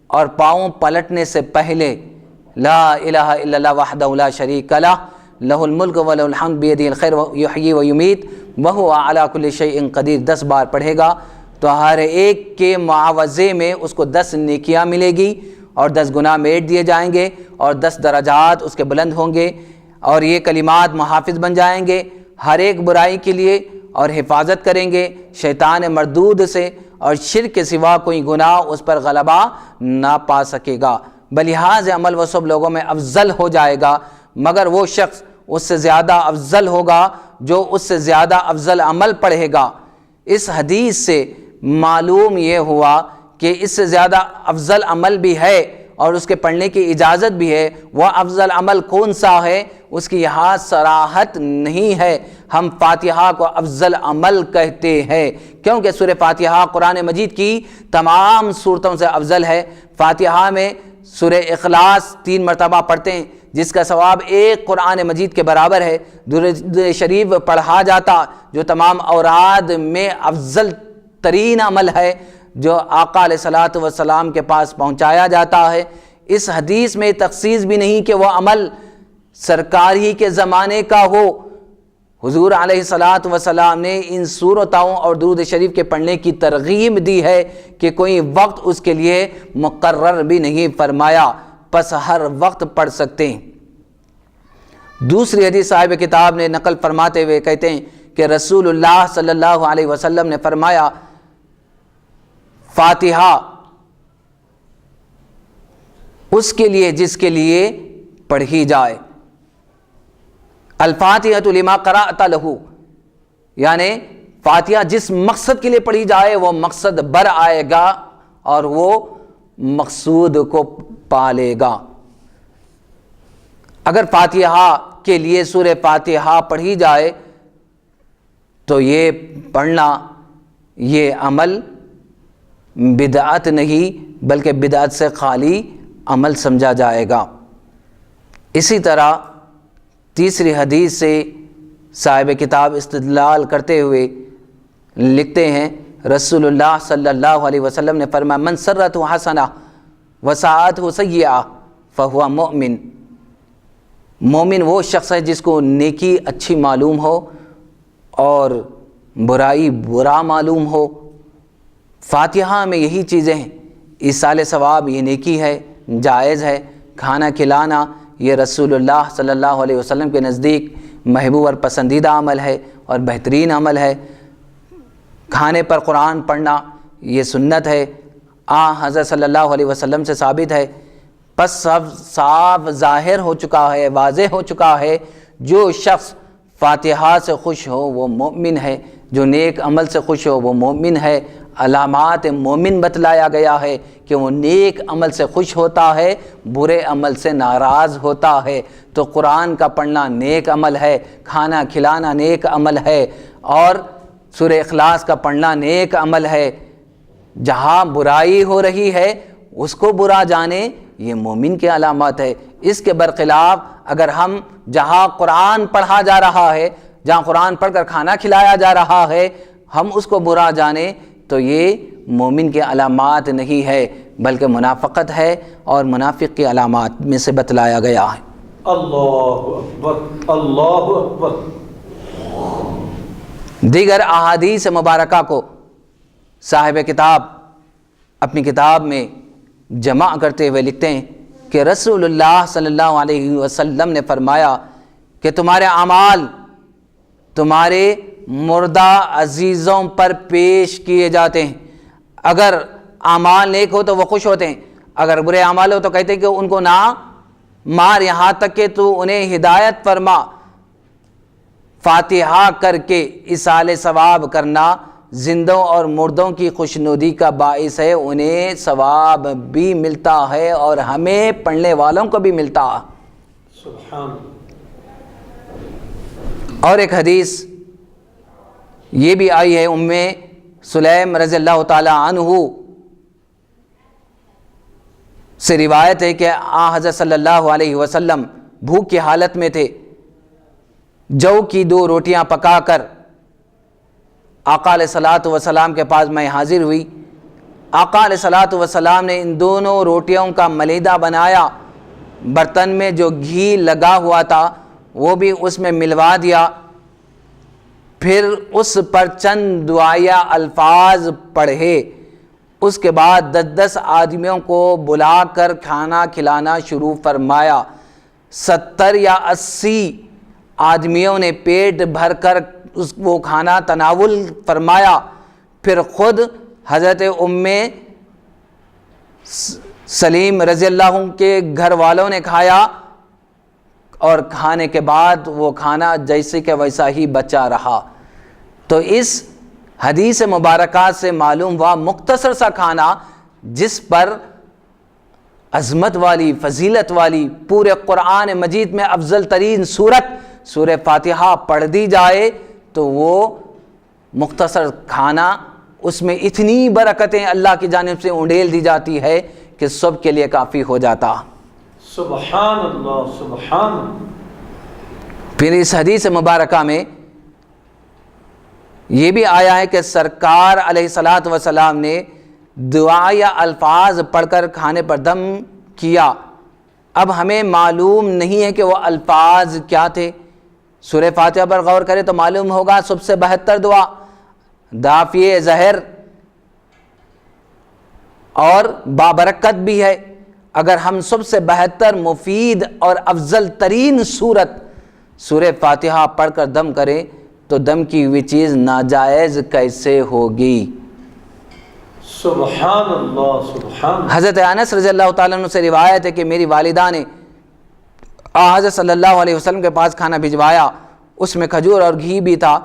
اور پاؤں پلٹنے سے پہلے لا الہ الا اللہ وحدہ لا شریک لہ لہ الملک ولہ الحمد بیدہ الخیر یحیی و یمیت وہو علی کل شیء قدیر 10 بار پڑھے گا تو ہر ایک کے معاوضے میں اس کو 10 نیکیاں ملے گی، اور 10 گناہ میٹ دیے جائیں گے، اور 10 درجات اس کے بلند ہوں گے، اور یہ کلمات محافظ بن جائیں گے ہر ایک برائی کے لیے، اور حفاظت کریں گے شیطان مردود سے، اور شرک کے سوا کوئی گناہ اس پر غلبہ نہ پا سکے گا۔ بلحاظ عمل وہ سب لوگوں میں افضل ہو جائے گا، مگر وہ شخص اس سے زیادہ افضل ہوگا جو اس سے زیادہ افضل عمل پڑھے گا۔ اس حدیث سے معلوم یہ ہوا کہ اس سے زیادہ افضل عمل بھی ہے اور اس کے پڑھنے کی اجازت بھی ہے۔ وہ افضل عمل کون سا ہے اس کی یہاں صراحت نہیں ہے۔ ہم فاتحہ کو افضل عمل کہتے ہیں کیونکہ سورہ فاتحہ قرآن مجید کی تمام سورتوں سے افضل ہے۔ فاتحہ میں سورہ اخلاص 3 مرتبہ پڑھتے ہیں جس کا ثواب ایک قرآن مجید کے برابر ہے۔ درود شریف پڑھا جاتا جو تمام اوراد میں افضل ترین عمل ہے جو آقا علیہ الصلوۃ والسلام کے پاس پہنچایا جاتا ہے۔ اس حدیث میں تخصیص بھی نہیں کہ وہ عمل سرکار ہی کے زمانے کا ہو۔ حضور علیہ الصلوۃ والسلام نے ان سورتوں اور درود شریف کے پڑھنے کی ترغیب دی ہے کہ کوئی وقت اس کے لیے مقرر بھی نہیں فرمایا، پس ہر وقت پڑھ سکتے ہیں۔ دوسری حدیث صاحب کتاب نے نقل فرماتے ہوئے کہتے ہیں کہ رسول اللہ صلی اللہ علیہ وسلم نے فرمایا، فاتحہ اس کے لیے جس کے لیے پڑھی جائے، الفاتحۃ لما قرأت لہ، یعنی فاتحہ جس مقصد کے لیے پڑھی جائے وہ مقصد بر آئے گا اور وہ مقصود کو پالے گا۔ اگر فاتحہ کے لیے سورہ فاتحہ پڑھی جائے تو یہ پڑھنا، یہ عمل بدعت نہیں بلکہ بدعت سے خالی عمل سمجھا جائے گا۔ اسی طرح تیسری حدیث سے صاحب کتاب استدلال کرتے ہوئے لکھتے ہیں رسول اللہ صلی اللہ علیہ وسلم نے فرمایا من سرۃ حسنہ وساءت سیئہ فہو مؤمن۔ مومن وہ شخص ہے جس کو نیکی اچھی معلوم ہو اور برائی برا معلوم ہو۔ فاتحہ میں یہی چیزیں ہیں، ایصال ثواب یہ نیکی ہے، جائز ہے، کھانا کھلانا یہ رسول اللہ صلی اللہ علیہ وسلم کے نزدیک محبوب اور پسندیدہ عمل ہے اور بہترین عمل ہے۔ کھانے پر قرآن پڑھنا یہ سنت ہے، حضرت صلی اللہ علیہ وسلم سے ثابت ہے۔ پس سب صاف ظاہر ہو چکا ہے، واضح ہو چکا ہے، جو شخص فاتحہ سے خوش ہو وہ مومن ہے، جو نیک عمل سے خوش ہو وہ مومن ہے۔ علامات مومن بتلایا گیا ہے کہ وہ نیک عمل سے خوش ہوتا ہے، برے عمل سے ناراض ہوتا ہے۔ تو قرآن کا پڑھنا نیک عمل ہے، کھانا کھلانا نیک عمل ہے، اور سورہ اخلاص کا پڑھنا نیک عمل ہے۔ جہاں برائی ہو رہی ہے اس کو برا جانے یہ مومن کے علامات ہے۔ اس کے برخلاف اگر ہم جہاں قرآن پڑھا جا رہا ہے، جہاں قرآن پڑھ کر کھانا کھلایا جا رہا ہے، ہم اس کو برا جانے تو یہ مومن کے علامات نہیں ہے بلکہ منافقت ہے، اور منافق کی علامات میں سے بتلایا گیا ہے۔ اللہ اکبر اللہ اکبر۔ دیگر احادیث مبارکہ کو صاحب کتاب اپنی کتاب میں جمع کرتے ہوئے لکھتے ہیں کہ رسول اللہ صلی اللہ علیہ وسلم نے فرمایا کہ تمہارے اعمال تمہارے مردہ عزیزوں پر پیش کیے جاتے ہیں۔ اگر اعمال نیک ہو تو وہ خوش ہوتے ہیں، اگر برے اعمال ہو تو کہتے ہیں کہ ان کو نہ مار، یہاں تک کہ تو انہیں ہدایت فرما۔ فاتحہ کر کے ایصال ثواب کرنا زندوں اور مردوں کی خوشنودی کا باعث ہے، انہیں ثواب بھی ملتا ہے اور ہمیں پڑھنے والوں کو بھی ملتا ہے۔ سبحان۔ اور ایک حدیث یہ بھی آئی ہے، ام سلیم رضی اللہ تعالی عنہ سے روایت ہے کہ حضرت صلی اللہ علیہ وسلم بھوک کی حالت میں تھے، جو کی 2 روٹیاں پکا کر آقا علیہ الصلوۃ والسلام کے پاس میں حاضر ہوئی۔ آقا علیہ الصلوۃ والسلام نے ان دونوں روٹیوں کا ملیدہ بنایا، برتن میں جو گھی لگا ہوا تھا وہ بھی اس میں ملوا دیا، پھر اس پر چند دعائیہ الفاظ پڑھے۔ اس کے بعد 10 آدمیوں کو بلا کر کھانا کھلانا شروع فرمایا۔ 70 یا 80 آدمیوں نے پیٹ بھر کر وہ کھانا تناول فرمایا، پھر خود حضرت ام سلیم رضی اللہ عنہ کے گھر والوں نے کھایا، اور کھانے کے بعد وہ کھانا جیسے کہ ویسا ہی بچا رہا۔ تو اس حدیث مبارکہ سے معلوم ہوا مختصر سا کھانا جس پر عظمت والی فضیلت والی پورے قرآن مجید میں افضل ترین سورت سورہ فاتحہ پڑھ دی جائے تو وہ مختصر کھانا، اس میں اتنی برکتیں اللہ کی جانب سے انڈیل دی جاتی ہے کہ سب کے لیے کافی ہو جاتا۔ سبحان اللہ سبحان۔ پھر اس حدیث مبارکہ میں یہ بھی آیا ہے کہ سرکار علیہ الصلوۃ والسلام نے دعا یا الفاظ پڑھ کر کھانے پر دم کیا۔ اب ہمیں معلوم نہیں ہے کہ وہ الفاظ کیا تھے۔ سورہ فاتحہ پر غور کرے تو معلوم ہوگا سب سے بہتر دعا دافع زہر اور بابرکت بھی ہے۔ اگر ہم سب سے بہتر مفید اور افضل ترین سورت سورہ فاتحہ پڑھ کر دم کریں تو دم کی ہوئی چیز ناجائز کیسے ہوگی؟ سبحان اللہ سبحان۔ حضرت انس رضی اللہ تعالیٰ عنہ سے روایت ہے کہ میری والدہ نے حضرت صلی اللہ علیہ وسلم کے پاس کھانا بھجوایا، اس میں کھجور اور گھی بھی تھا۔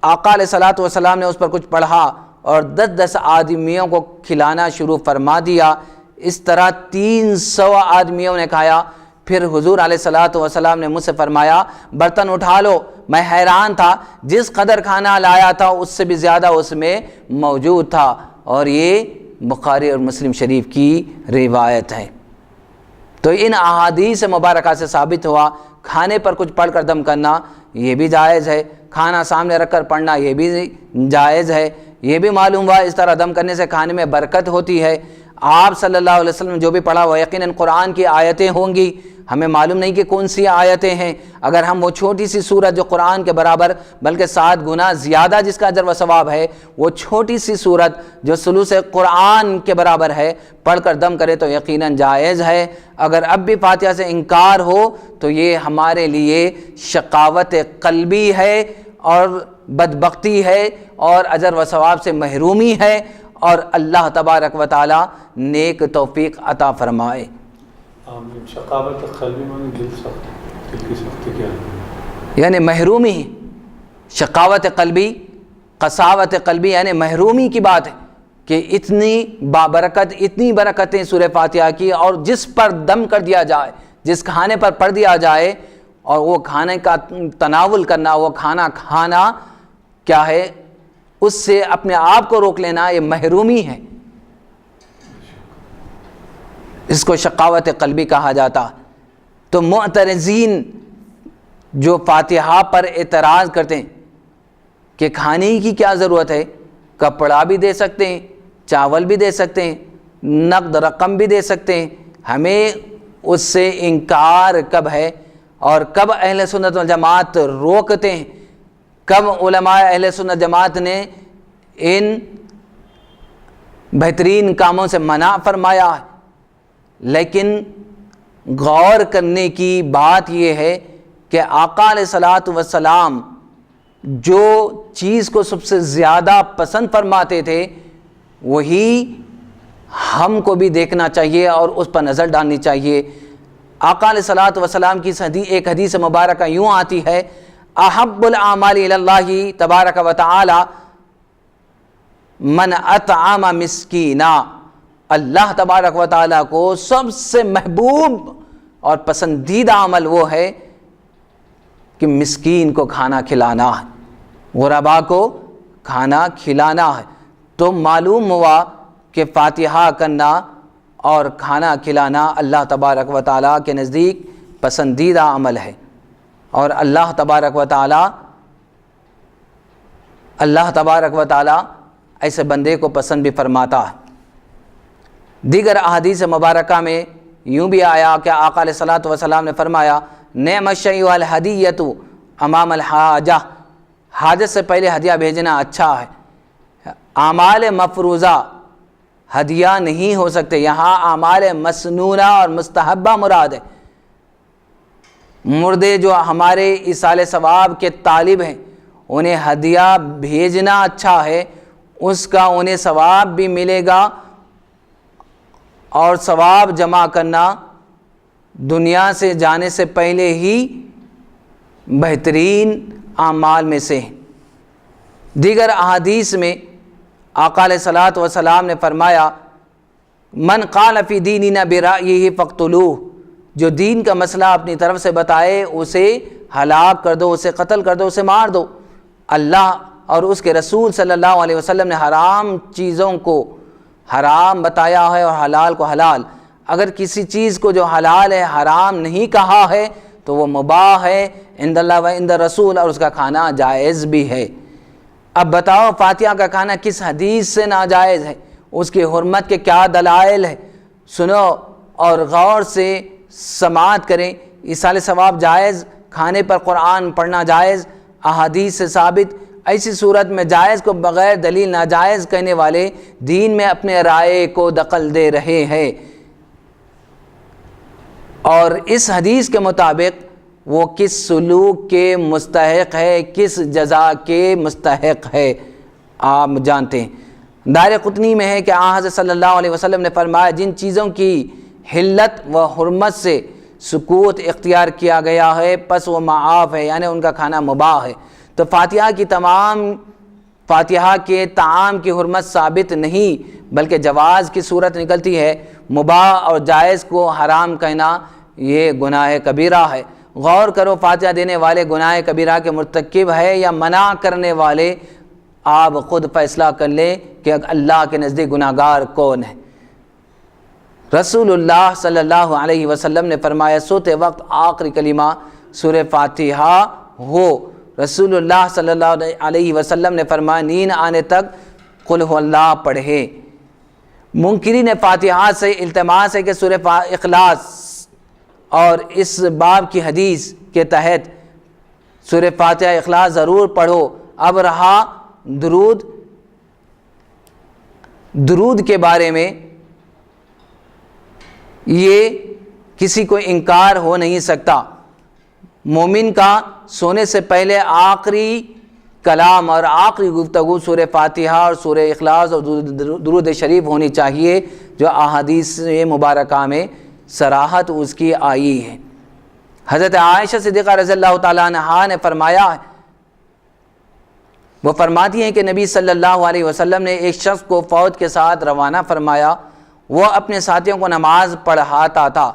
آقا علیہ الصلوۃ والسلام نے اس پر کچھ پڑھا اور 10 آدمیوں کو کھلانا شروع فرما دیا۔ اس طرح 300 آدمیوں نے کھایا۔ پھر حضور علیہ الصلوۃ والسلام نے مجھ سے فرمایا برتن اٹھا لو۔ میں حیران تھا، جس قدر کھانا لایا تھا اس سے بھی زیادہ اس میں موجود تھا۔ اور یہ بخاری اور مسلم شریف کی روایت ہے۔ تو ان احادیث مبارکہ سے ثابت ہوا کھانے پر کچھ پڑھ کر دم کرنا یہ بھی جائز ہے، کھانا سامنے رکھ کر پڑھنا یہ بھی جائز ہے۔ یہ بھی معلوم ہوا اس طرح دم کرنے سے کھانے میں برکت ہوتی ہے۔ آپ صلی اللہ علیہ وسلم جو بھی پڑھا وہ یقیناً قرآن کی آیتیں ہوں گی، ہمیں معلوم نہیں کہ کون سی آیتیں ہیں۔ اگر ہم وہ چھوٹی سی سورت جو قرآن کے برابر بلکہ 7 گنا زیادہ جس کا اجر و ثواب ہے، وہ چھوٹی سی سورت جو ثلث قرآن کے برابر ہے پڑھ کر دم کرے تو یقیناً جائز ہے۔ اگر اب بھی فاتحہ سے انکار ہو تو یہ ہمارے لیے شقاوت قلبی ہے اور بدبختی ہے اور اجر و ثواب سے محرومی ہے، اور اللہ تبارک و تعالی نیک توفیق عطا فرمائے۔ آمین۔ شقاوت قلبی میں دل سخت، دل کی سختی کیا ہے؟ یعنی محرومی، شقاوت قلبی، قساوت قلبی یعنی محرومی کی بات ہے کہ اتنی بابرکت، اتنی برکتیں سورہ فاتحہ کی، اور جس پر دم کر دیا جائے، جس کھانے پر پڑھ دیا جائے اور وہ کھانے کا تناول کرنا، وہ کھانا کھانا کیا ہے، اس سے اپنے آپ کو روک لینا، یہ محرومی ہے، اس کو شقاوت قلبی کہا جاتا۔ تو معترضین جو فاتحہ پر اعتراض کرتے ہیں کہ کھانے کی کیا ضرورت ہے، کپڑا بھی دے سکتے ہیں، چاول بھی دے سکتے ہیں، نقد رقم بھی دے سکتے ہیں، ہمیں اس سے انکار کب ہے اور کب اہل سنت والجماعت روکتے ہیں، کب علماء اہل سنت جماعت نے ان بہترین کاموں سے منع فرمایا ہے۔ لیکن غور کرنے کی بات یہ ہے کہ آقا علیہ الصلوۃ والسلام جو چیز کو سب سے زیادہ پسند فرماتے تھے وہی ہم کو بھی دیکھنا چاہیے اور اس پر نظر ڈالنی چاہیے۔ آقا علیہ الصلوۃ والسلام کی ایک حدیث مبارکہ یوں آتی ہے، احب الاعمال الی اللہ تبارک و تعالی من اطعم مسکینا، اللہ تبارک و تعالیٰ کو سب سے محبوب اور پسندیدہ عمل وہ ہے کہ مسکین کو کھانا کھلانا ہے، غربا کو کھانا کھلانا ہے۔ تو معلوم ہوا کہ فاتحہ کرنا اور کھانا کھلانا اللہ تبارک و تعالیٰ کے نزدیک پسندیدہ عمل ہے، اور اللہ تبارک و تعالیٰ ایسے بندے کو پسند بھی فرماتا ہے۔ دیگر احادیث مبارکہ میں یوں بھی آیا کہ آقا علیہ الصلوۃ والسلام نے فرمایا، نعم الشیء الہدیۃ امام الحاجہ، حاجت سے پہلے ہدیہ بھیجنا اچھا ہے۔ اعمال مفروضہ ہدیہ نہیں ہو سکتے، یہاں اعمال مسنونہ اور مستحبہ مراد ہے۔ مردے جو ہمارے ایصال ثواب کے طالب ہیں انہیں ہدیہ بھیجنا اچھا ہے، اس کا انہیں ثواب بھی ملے گا، اور ثواب جمع کرنا دنیا سے جانے سے پہلے ہی بہترین اعمال میں سے ہیں۔ دیگر احادیث میں آقا علیہ الصلوۃ والسلام نے فرمایا، من قال فی دیننا برأیہ فاقتلوہ، جو دین کا مسئلہ اپنی طرف سے بتائے اسے ہلاک کر دو، اسے قتل کر دو، اسے مار دو۔ اللہ اور اس کے رسول صلی اللہ علیہ وسلم نے حرام چیزوں کو حرام بتایا ہے اور حلال کو حلال۔ اگر کسی چیز کو جو حلال ہے حرام نہیں کہا ہے تو وہ مباح ہے عند اللہ و عند رسول، اور اس کا کھانا جائز بھی ہے۔ اب بتاؤ فاتحہ کا کھانا کس حدیث سے ناجائز ہے، اس کی حرمت کے کیا دلائل ہے؟ سنو اور غور سے سماعت کریں۔ ایصال ثواب جائز، کھانے پر قرآن پڑھنا جائز، احادیث سے ثابت۔ ایسی صورت میں جائز کو بغیر دلیل ناجائز کہنے والے دین میں اپنے رائے کو دخل دے رہے ہیں، اور اس حدیث کے مطابق وہ کس سلوک کے مستحق ہے، کس جزا کے مستحق ہے آپ جانتے ہیں۔ دارقطنی میں ہے کہ آن حضرت صلی اللہ علیہ وسلم نے فرمایا، جن چیزوں کی حلت و حرمت سے سکوت اختیار کیا گیا ہے پس وہ معاف ہے، یعنی ان کا کھانا مباح ہے۔ تو فاتحہ کے طعام کی حرمت ثابت نہیں بلکہ جواز کی صورت نکلتی ہے، مباح اور جائز کو حرام کہنا یہ گناہ کبیرہ ہے۔ غور کرو، فاتحہ دینے والے گناہ کبیرہ کے مرتکب ہے یا منع کرنے والے آپ خود فیصلہ کر لیں کہ اللہ کے نزدیک گناہگار کون ہے۔ رسول اللہ صلی اللہ علیہ وسلم نے فرمایا سوتے وقت آخری کلمہ سورہ فاتحہ ہو۔ رسول اللہ صلی اللہ علیہ وسلم نے فرمایا نیند آنے تک قل هو اللہ پڑھے۔ منکرین فاتحہ سے التماس ہے کہ سورہ اخلاص اور اس باب کی حدیث کے تحت سورہ فاتحہ اخلاص ضرور پڑھو۔ اب رہا درود کے بارے میں، یہ کسی کو انکار ہو نہیں سکتا۔ مومن کا سونے سے پہلے آخری کلام اور آخری گفتگو سورہ فاتحہ اور سورہ اخلاص اور درود شریف ہونی چاہیے، جو احادیث مبارکہ میں صراحت اس کی آئی ہے۔ حضرت عائشہ صدیقہ رضی اللہ تعالیٰ عنہا نے فرمایا ہے، وہ فرماتی ہیں کہ نبی صلی اللہ علیہ وسلم نے ایک شخص کو فوج کے ساتھ روانہ فرمایا، وہ اپنے ساتھیوں کو نماز پڑھاتا تھا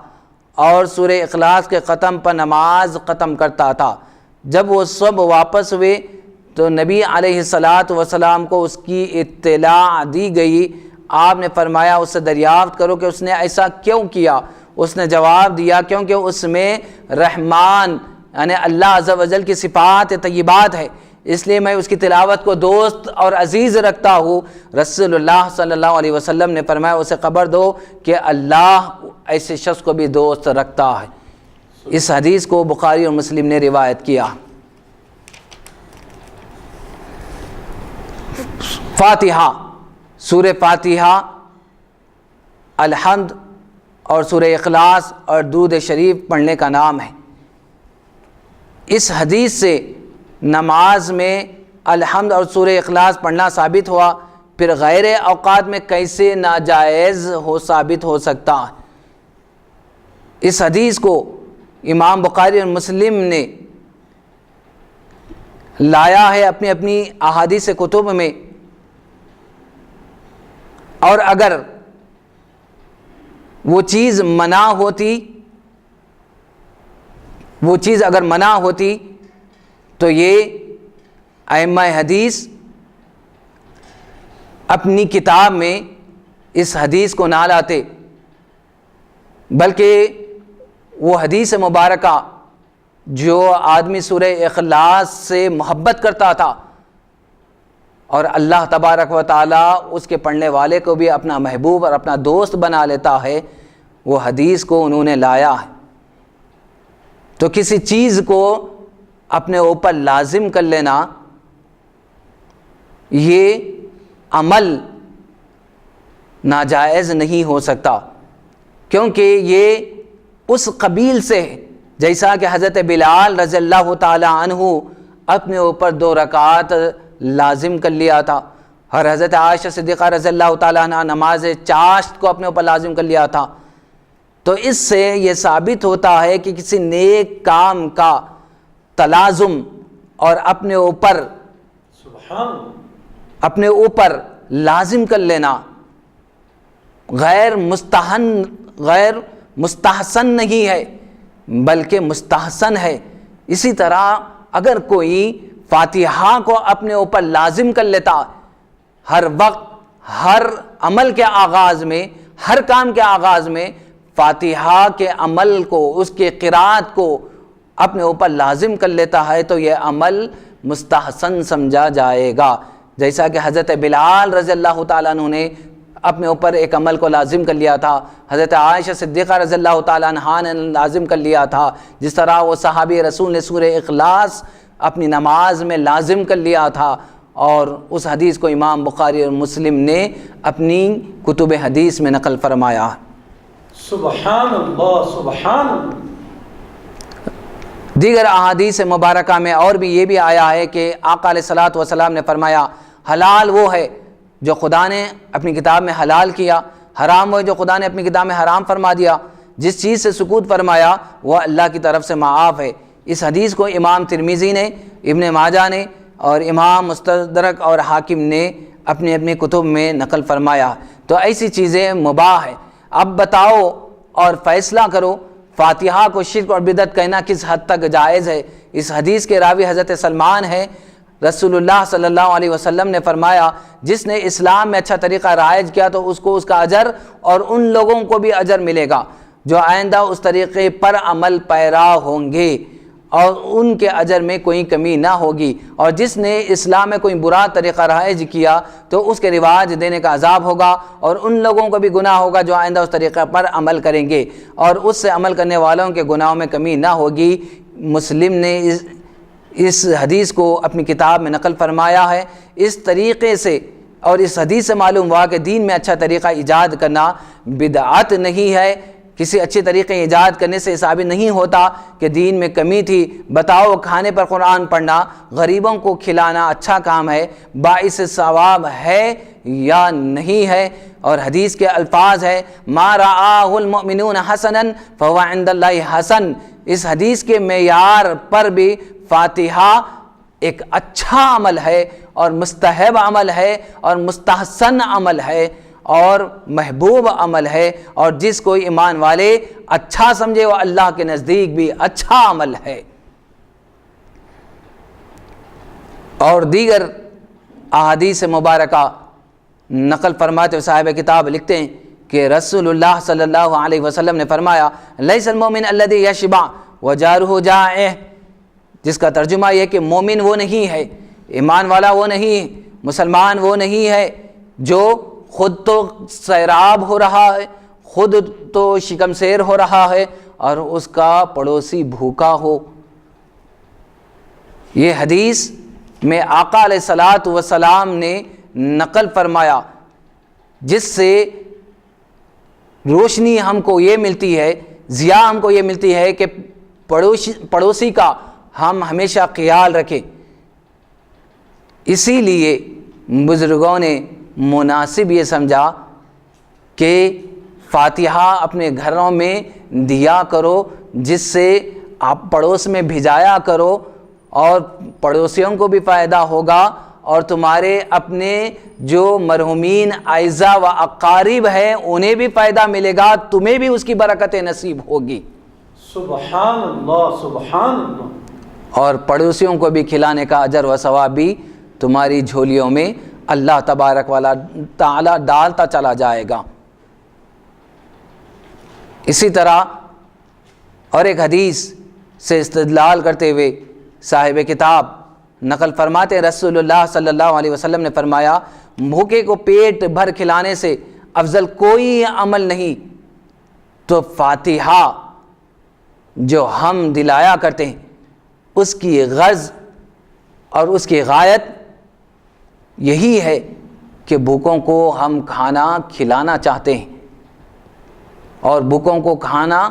اور سورہ اخلاص کے ختم پر نماز ختم کرتا تھا۔ جب وہ سب واپس ہوئے تو نبی علیہ السلام کو اس کی اطلاع دی گئی۔ آپ نے فرمایا اس سے دریافت کرو کہ اس نے ایسا کیوں کیا۔ اس نے جواب دیا کیونکہ اس میں رحمان یعنی اللہ عز و جل کی صفات طیبات ہے، اس لیے میں اس کی تلاوت کو دوست اور عزیز رکھتا ہوں۔ رسول اللہ صلی اللہ علیہ وسلم نے فرمایا اسے خبر دو کہ اللہ ایسے شخص کو بھی دوست رکھتا ہے۔ اس حدیث کو بخاری اور مسلم نے روایت کیا۔ فاتحہ، سورہ فاتحہ، الحمد اور سورہ اخلاص اور درود شریف پڑھنے کا نام ہے۔ اس حدیث سے نماز میں الحمد اور سورہ اخلاص پڑھنا ثابت ہوا، پھر غیر اوقات میں کیسے ناجائز ثابت ہو سکتا ہے؟ اس حدیث کو امام بخاری اور مسلم نے لایا ہے اپنی اپنی احادیث کتب میں، اور اگر وہ چیز منع ہوتی تو یہ ائمہ حدیث اپنی کتاب میں اس حدیث کو نہ لاتے، بلکہ وہ حدیث مبارکہ جو آدمی سورہ اخلاص سے محبت کرتا تھا اور اللہ تبارک و تعالیٰ اس کے پڑھنے والے کو بھی اپنا محبوب اور اپنا دوست بنا لیتا ہے، وہ حدیث کو انہوں نے لایا ہے۔ تو کسی چیز کو اپنے اوپر لازم کر لینا، یہ عمل ناجائز نہیں ہو سکتا، کیونکہ یہ اس قبیل سے ہے جیسا کہ حضرت بلال رضی اللہ تعالی عنہ اپنے اوپر 2 رکعات لازم کر لیا تھا، اور حضرت عائشہ صدیقہ رضی اللہ تعالیٰ عنہ نماز چاشت کو اپنے اوپر لازم کر لیا تھا۔ تو اس سے یہ ثابت ہوتا ہے کہ کسی نیک کام کا تلازم اور اپنے اوپر لازم کر لینا غیر مستحسن نہیں ہے بلکہ مستحسن ہے۔ اسی طرح اگر کوئی فاتحہ کو اپنے اوپر لازم کر لیتا، ہر وقت ہر عمل کے آغاز میں، ہر کام کے آغاز میں فاتحہ کے عمل کو، اس کے قرات کو اپنے اوپر لازم کر لیتا ہے تو یہ عمل مستحسن سمجھا جائے گا، جیسا کہ حضرت بلال رضی اللہ تعالیٰ عنہ نے اپنے اوپر ایک عمل کو لازم کر لیا تھا، حضرت عائشہ صدیقہ رضی اللہ تعالیٰ عنہا نے لازم کر لیا تھا، جس طرح وہ صحابی رسول نے سورہ اخلاص اپنی نماز میں لازم کر لیا تھا، اور اس حدیث کو امام بخاری اور مسلم نے اپنی کتب حدیث میں نقل فرمایا۔ سبحان اللہ سبحان اللہ۔ دیگر احادیث مبارکہ میں اور بھی یہ بھی آیا ہے کہ آقا علیہ الصلوۃ والسلام نے فرمایا حلال وہ ہے جو خدا نے اپنی کتاب میں حلال کیا، حرام وہ ہے جو خدا نے اپنی کتاب میں حرام فرما دیا، جس چیز سے سکوت فرمایا وہ اللہ کی طرف سے معاف ہے۔ اس حدیث کو امام ترمذی نے، ابن ماجہ نے اور امام مستدرک اور حاکم نے اپنی اپنی کتب میں نقل فرمایا۔ تو ایسی چیزیں مباح ہے۔ اب بتاؤ اور فیصلہ کرو فاتحہ کو شرک اور بدعت کہنا کس حد تک جائز ہے۔ اس حدیث کے راوی حضرت سلمان ہے، رسول اللہ صلی اللہ علیہ وسلم نے فرمایا جس نے اسلام میں اچھا طریقہ رائج کیا تو اس کو اس کا اجر اور ان لوگوں کو بھی اجر ملے گا جو آئندہ اس طریقے پر عمل پیرا ہوں گے اور ان کے اجر میں کوئی کمی نہ ہوگی، اور جس نے اسلام میں کوئی برا طریقہ رائج کیا تو اس کے رواج دینے کا عذاب ہوگا اور ان لوگوں کو بھی گناہ ہوگا جو آئندہ اس طریقے پر عمل کریں گے اور اس سے عمل کرنے والوں کے گناہوں میں کمی نہ ہوگی۔ مسلم نے اس حدیث کو اپنی کتاب میں نقل فرمایا ہے۔ اس طریقے سے اور اس حدیث سے معلوم ہوا کہ دین میں اچھا طریقہ ایجاد کرنا بدعت نہیں ہے، کسی اچھے طریقے ایجاد کرنے سے ثابت نہیں ہوتا کہ دین میں کمی تھی۔ بتاؤ کھانے پر قرآن پڑھنا، غریبوں کو کھلانا اچھا کام ہے، باعث ثواب ہے یا نہیں ہے؟ اور حدیث کے الفاظ ہے ما رآہ المؤمنون حسنا فهو عند اللہ حسن۔ اس حدیث کے معیار پر بھی فاتحہ ایک اچھا عمل ہے اور مستحب عمل ہے اور مستحسن عمل ہے اور محبوب عمل ہے، اور جس کو ایمان والے اچھا سمجھے وہ اللہ کے نزدیک بھی اچھا عمل ہے۔ اور دیگر احادیث مبارکہ نقل فرماتے ہوئے صاحب کتاب لکھتے ہیں کہ رسول اللہ صلی اللہ علیہ وسلم نے فرمایا لیس المؤمن الذی یشبع وجارہ جائع، جس کا ترجمہ یہ کہ مومن وہ نہیں ہے، ایمان والا وہ نہیں ہے، مسلمان وہ نہیں ہے جو خود تو سیراب ہو رہا ہے، خود تو شکم سیر ہو رہا ہے اور اس کا پڑوسی بھوکا ہو۔ یہ حدیث میں آقا علیہ الصلاۃ والسلام نے نقل فرمایا، جس سے روشنی ہم کو یہ ملتی ہے، ضیاء ہم کو یہ ملتی ہے کہ پڑوسی کا ہم ہمیشہ خیال رکھیں۔ اسی لیے بزرگوں نے مناسب یہ سمجھا کہ فاتحہ اپنے گھروں میں دیا کرو، جس سے آپ پڑوس میں بھیجایا کرو اور پڑوسیوں کو بھی فائدہ ہوگا اور تمہارے اپنے جو مرحومین اعزاء و اقارب ہیں انہیں بھی فائدہ ملے گا، تمہیں بھی اس کی برکتیں نصیب ہوگی۔ سبحان اللہ سبحان اللہ۔ اور پڑوسیوں کو بھی کھلانے کا اجر و ثواب بھی تمہاری جھولیوں میں اللہ تبارک و تعالی ڈالتا چلا جائے گا۔ اسی طرح اور ایک حدیث سے استدلال کرتے ہوئے صاحب کتاب نقل فرماتے رسول اللہ صلی اللہ علیہ وسلم نے فرمایا بھوکے کو پیٹ بھر کھلانے سے افضل کوئی عمل نہیں، تو فاتحہ جو ہم دلایا کرتے ہیں اس کی غرض اور اس کی غایت یہی ہے کہ بھوکوں کو ہم کھانا کھلانا چاہتے ہیں، اور بھوکوں کو کھانا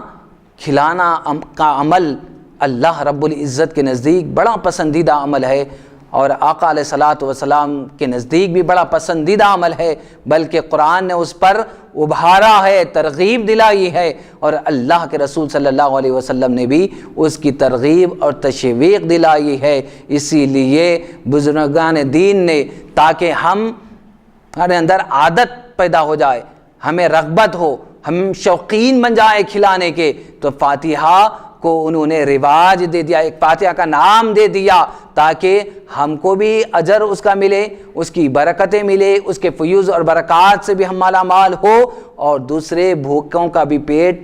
کھلانا کا عمل اللہ رب العزت کے نزدیک بڑا پسندیدہ عمل ہے، اور آقا علیہ الصلاۃ والسلام کے نزدیک بھی بڑا پسندیدہ عمل ہے، بلکہ قرآن نے اس پر ابھارا ہے، ترغیب دلائی ہے، اور اللہ کے رسول صلی اللہ علیہ وسلم نے بھی اس کی ترغیب اور تشویق دلائی ہے۔ اسی لیے بزرگان دین نے تاکہ ہمارے اندر عادت پیدا ہو جائے، ہمیں رغبت ہو، ہم شوقین بن جائیں کھلانے کے، تو فاتحہ کو انہوں نے رواج دے دیا، ایک فاتحہ کا نام دے دیا تاکہ ہم کو بھی اجر اس کا ملے، اس کی برکتیں ملے، اس کے فیوز اور برکات سے بھی ہم مالا مال ہو، اور دوسرے بھوکوں کا بھی پیٹ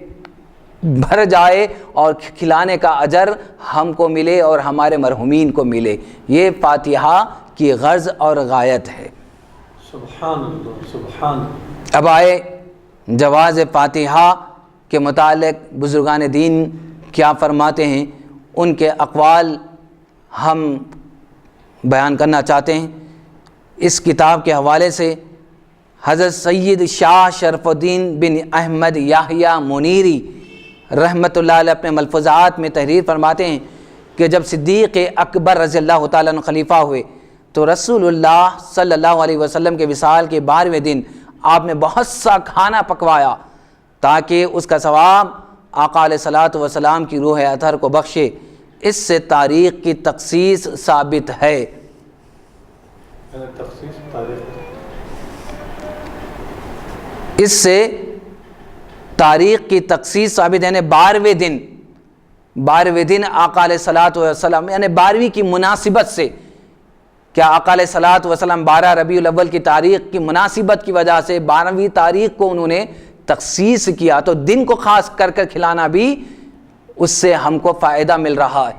بھر جائے اور کھلانے کا اجر ہم کو ملے اور ہمارے مرحومین کو ملے۔ یہ فاتحہ کی غرض اور غایت ہے۔ سبحان اللہ سبحان اللہ۔ اب آئے جواز فاتحہ کے متعلق بزرگان دین کیا فرماتے ہیں، ان کے اقوال ہم بیان کرنا چاہتے ہیں۔ اس کتاب کے حوالے سے حضرت سید شاہ شرف الدین بن احمد یحییٰ منیری رحمۃ اللہ علیہ اپنے ملفوظات میں تحریر فرماتے ہیں کہ جب صدیق اکبر رضی اللہ تعالیٰ عنہ خلیفہ ہوئے تو رسول اللہ صلی اللہ علیہ وسلم کے وصال کے 12ویں دن آپ نے بہت سا کھانا پکوایا تاکہ اس کا ثواب آقا علیہ الصلاۃ والسلام کی روح اطہر کو بخشے۔ اس سے تاریخ کی تخصیص ثابت ہے۔ اس سے تاریخ کی تخصیص ثابت ہے، یعنی 12ویں دن آقا علیہ الصلاۃ والسلام یعنی 12ویں کی مناسبت سے کیا آقا علیہ الصلوۃ والسلام 12 ربیع الاول کی تاریخ کی مناسبت کی وجہ سے 12ویں تاریخ کو انہوں نے تخصیص کیا، تو دن کو خاص کر کھلانا بھی اس سے ہم کو فائدہ مل رہا ہے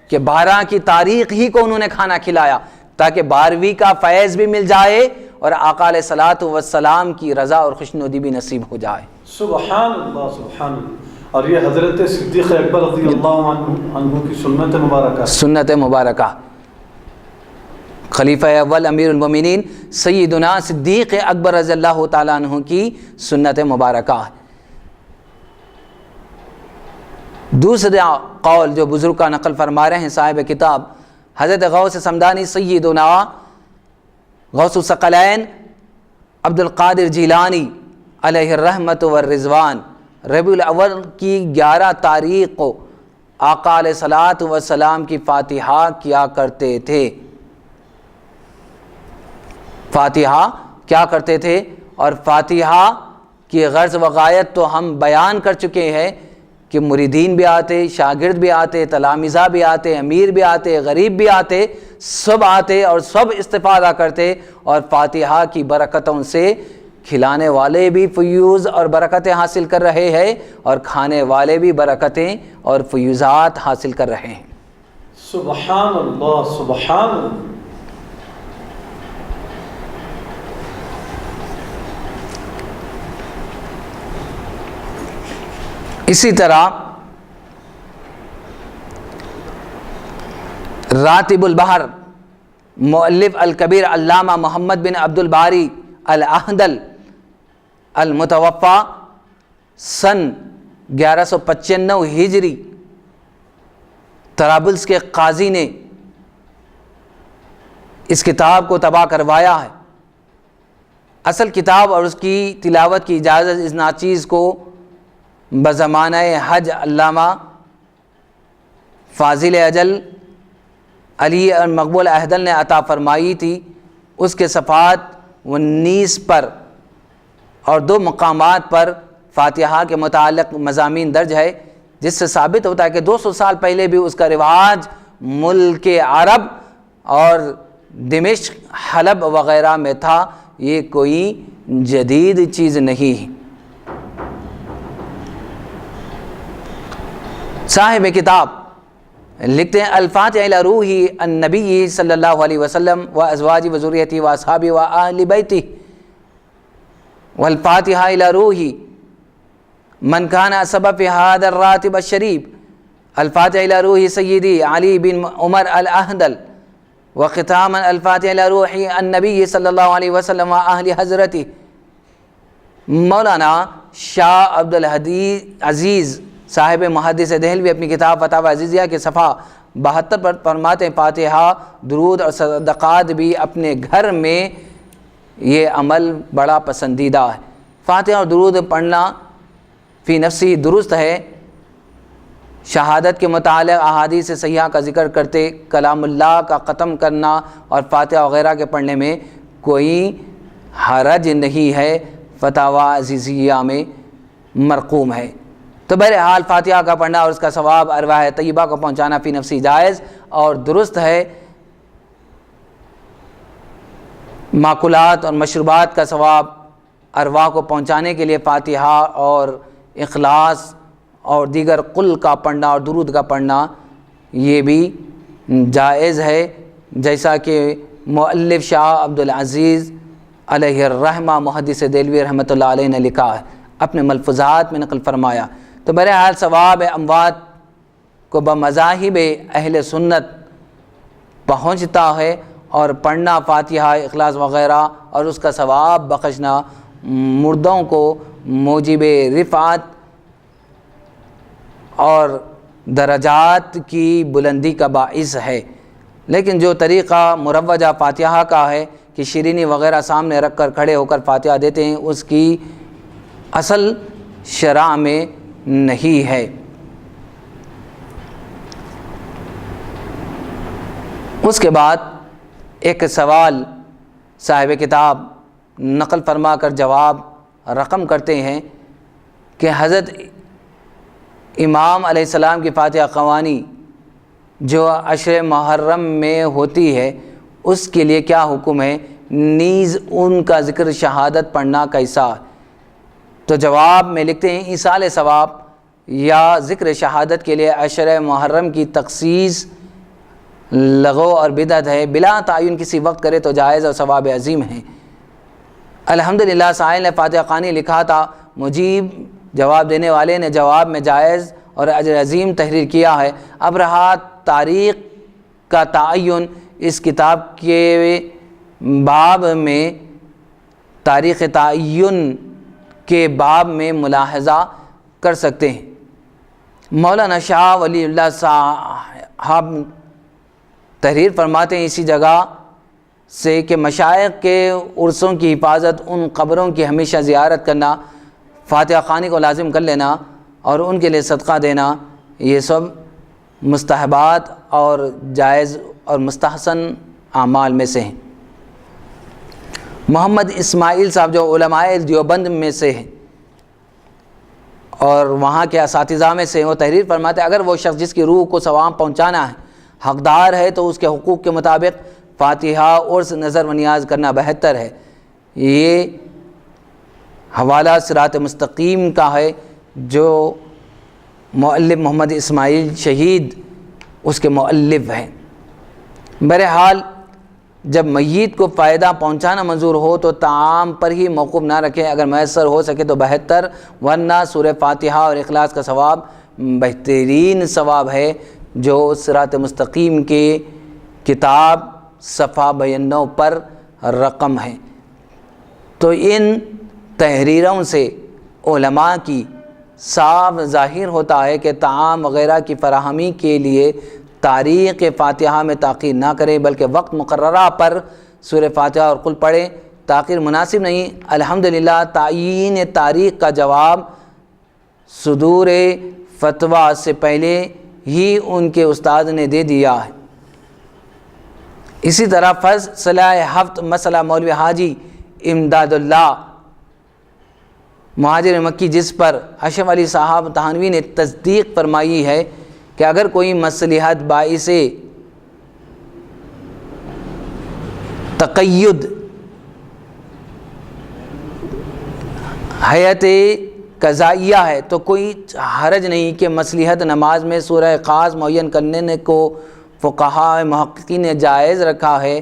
کہ 12 کی تاریخ ہی کو انہوں نے کھانا کھلایا تاکہ 12ویں کا فیض بھی مل جائے اور آقا علیہ الصلوۃ والسلام کی رضا اور خوشنودی بھی نصیب ہو جائے۔ سبحان اللہ سبحان اللہ۔ اور یہ حضرت صدیق اکبر رضی اللہ عنہ کی سنت مبارکہ، سنت مبارکہ، خلیفہ اول امیر المومنین سیدنا صدیق اکبر رضی اللہ تعالیٰ عنہ کی سنت مبارکہ ہے۔ دوسرا قول جو بزرگ کا نقل فرما رہے ہیں صاحب کتاب حضرت غوث سمدانی سیدنا غوث الثقلین عبد القادر جیلانی علیہ الرحمت والرضوان ربیع الاول کی 11 تاریخ کو آقا علیہ الصلوۃ والسلام کی فاتحہ کیا کرتے تھے، فاتحہ کیا کرتے تھے، اور فاتحہ کی غرض و غایت تو ہم بیان کر چکے ہیں کہ مریدین بھی آتے، شاگرد بھی آتے، تلامذہ بھی آتے، امیر بھی آتے، غریب بھی آتے، سب آتے اور سب استفادہ کرتے، اور فاتحہ کی برکتوں سے کھلانے والے بھی فیوز اور برکتیں حاصل کر رہے ہیں اور کھانے والے بھی برکتیں اور فیوزات حاصل کر رہے ہیں۔ سبحان اللہ سبحان اللہ۔ اسی طرح راتب البحر مؤلف الکبیر علامہ محمد بن عبد الباری الاحدل المتوفا سن 1195 ہجری طرابلس کے قاضی نے اس کتاب کو طبع کروایا ہے۔ اصل کتاب اور اس کی تلاوت کی اجازت اس ناچیز کو بزمانہ حج علامہ فاضل اجل علی مقبول احدل نے عطا فرمائی تھی۔ اس کے صفحات 19 پر اور 2 مقامات پر فاتحہ کے متعلق مضامین درج ہے، جس سے ثابت ہوتا ہے کہ 200 سال پہلے بھی اس کا رواج ملک عرب اور دمشق، حلب وغیرہ میں تھا، یہ کوئی جدید چیز نہیں۔ صاحب کتاب لکھتے ہیں الفاتحہ الی روح النبی صلی اللہ علیہ وسلم و ازواجہ و ذریتہ و اصحابہ و اہل بیتہ، والفاتحہ الی روح من کان سبب فی ھذا الراتب الشریف، الفاتحہ الی روح سیدی علی بن عمر الاحدل، وختاما الفاتحہ الی روح النبی صلی اللہ علیہ وسلم و اہل حضرتہ۔ مولانا شاہ عبد العزیز صاحب محدث دہلوی اپنی کتاب فتاوی عزیزیہ کے صفحہ 72 پر فرماتے ہیں فاتحہ، درود اور صدقات بھی اپنے گھر میں یہ عمل بڑا پسندیدہ ہے۔ فاتحہ اور درود پڑھنا فی نفسی درست ہے۔ شہادت کے متعلق احادیث صحیحہ کا ذکر کرتے کلام اللہ کا ختم کرنا اور فاتحہ وغیرہ کے پڑھنے میں کوئی حرج نہیں ہے، فتاوی عزیزیہ میں مرقوم ہے۔ تو بہرحال فاتحہ کا پڑھنا اور اس کا ثواب ارواح طیبہ کو پہنچانا فی نفسی جائز اور درست ہے۔ ماکولات اور مشروبات کا ثواب ارواح کو پہنچانے کے لیے فاتحہ اور اخلاص اور دیگر قل کا پڑھنا اور درود کا پڑھنا یہ بھی جائز ہے، جیسا کہ مؤلف شاہ عبد العزیز علیہ الرحمہ محدث دہلوی رحمۃ اللہ علیہ نے لکھا ہے، اپنے ملفوظات میں نقل فرمایا۔ تو بہرحال ثواب اموات کو بمذاہب اہل سنت پہنچتا ہے، اور پڑھنا فاتحہ، اخلاص وغیرہ اور اس کا ثواب بخشنا مردوں کو موجب رفعت اور درجات کی بلندی کا باعث ہے۔ لیکن جو طریقہ مروجہ فاتحہ کا ہے کہ شیرینی وغیرہ سامنے رکھ کر کھڑے ہو کر فاتحہ دیتے ہیں، اس کی اصل شرع میں نہیں ہے۔ اس کے بعد ایک سوال صاحب کتاب نقل فرما کر جواب رقم کرتے ہیں کہ حضرت امام علیہ السلام کی فاتحہ خوانی جو عشر محرم میں ہوتی ہے، اس کے لیے کیا حکم ہے؟ نیز ان کا ذکر شہادت پڑھنا کیسا؟ تو جواب میں لکھتے ہیں ایصال ثواب یا ذکر شہادت کے لیے عشر محرم کی تخصیص لغو اور بدعت ہے، بلا تعین کسی وقت کرے تو جائز اور ثواب عظیم ہے۔ الحمدللہ سائل نے فاتحہ خوانی لکھا تھا، مجیب جواب دینے والے نے جواب میں جائز اور اجر عظیم تحریر کیا ہے۔ اب رہا تاریخ کا تعین، اس کتاب کے باب میں تاریخ تعین کے باب میں ملاحظہ کر سکتے ہیں۔ مولانا شاہ ولی اللہ صاحب تحریر فرماتے ہیں اسی جگہ سے کہ مشائخ کے عرصوں کی حفاظت، ان قبروں کی ہمیشہ زیارت کرنا، فاتحہ خوانی کو لازم کر لینا اور ان کے لیے صدقہ دینا، یہ سب مستحبات اور جائز اور مستحسن اعمال میں سے ہیں۔ محمد اسماعیل صاحب جو علماء دیوبند میں سے ہیں اور وہاں کے اساتذہ میں سے، وہ تحریر فرماتے ہیں اگر وہ شخص جس کی روح کو ثواب پہنچانا ہے حقدار ہے تو اس کے حقوق کے مطابق فاتحہ عرس نظر و نیاز کرنا بہتر ہے۔ یہ حوالہ صراط مستقیم کا ہے جو مؤلف محمد اسماعیل شہید اس کے مؤلف ہیں۔ بہرحال جب میت کو فائدہ پہنچانا منظور ہو تو طعام پر ہی موقوف نہ رکھیں، اگر میسر ہو سکے تو بہتر، ورنہ سورہ فاتحہ اور اخلاص کا ثواب بہترین ثواب ہے جو صراط مستقیم کے کتاب صفحہ 92 پر رقم ہے۔ تو ان تحریروں سے علماء کی صاف ظاہر ہوتا ہے کہ طعام وغیرہ کی فراہمی کے لیے تاریخ فاتحہ میں تاخیر نہ کرے، بلکہ وقت مقررہ پر سورہ فاتحہ اور قل پڑھیں، تاخیر مناسب نہیں۔ الحمدللہ تعیین تاریخ کا جواب صدور فتویٰ سے پہلے ہی ان کے استاد نے دے دیا ہے۔ اسی طرح فضل ہفت مسئلہ مولوی حاجی امداد اللہ مہاجر مکی، جس پر اشرف علی صاحب تھانوی نے تصدیق فرمائی ہے کہ اگر کوئی مصلحت باعث تقید حیت قضائیہ ہے تو کوئی حرج نہیں کہ مصلحت نماز میں سورہ خاص معین کرنے کو فقہاء محققین نے جائز رکھا ہے۔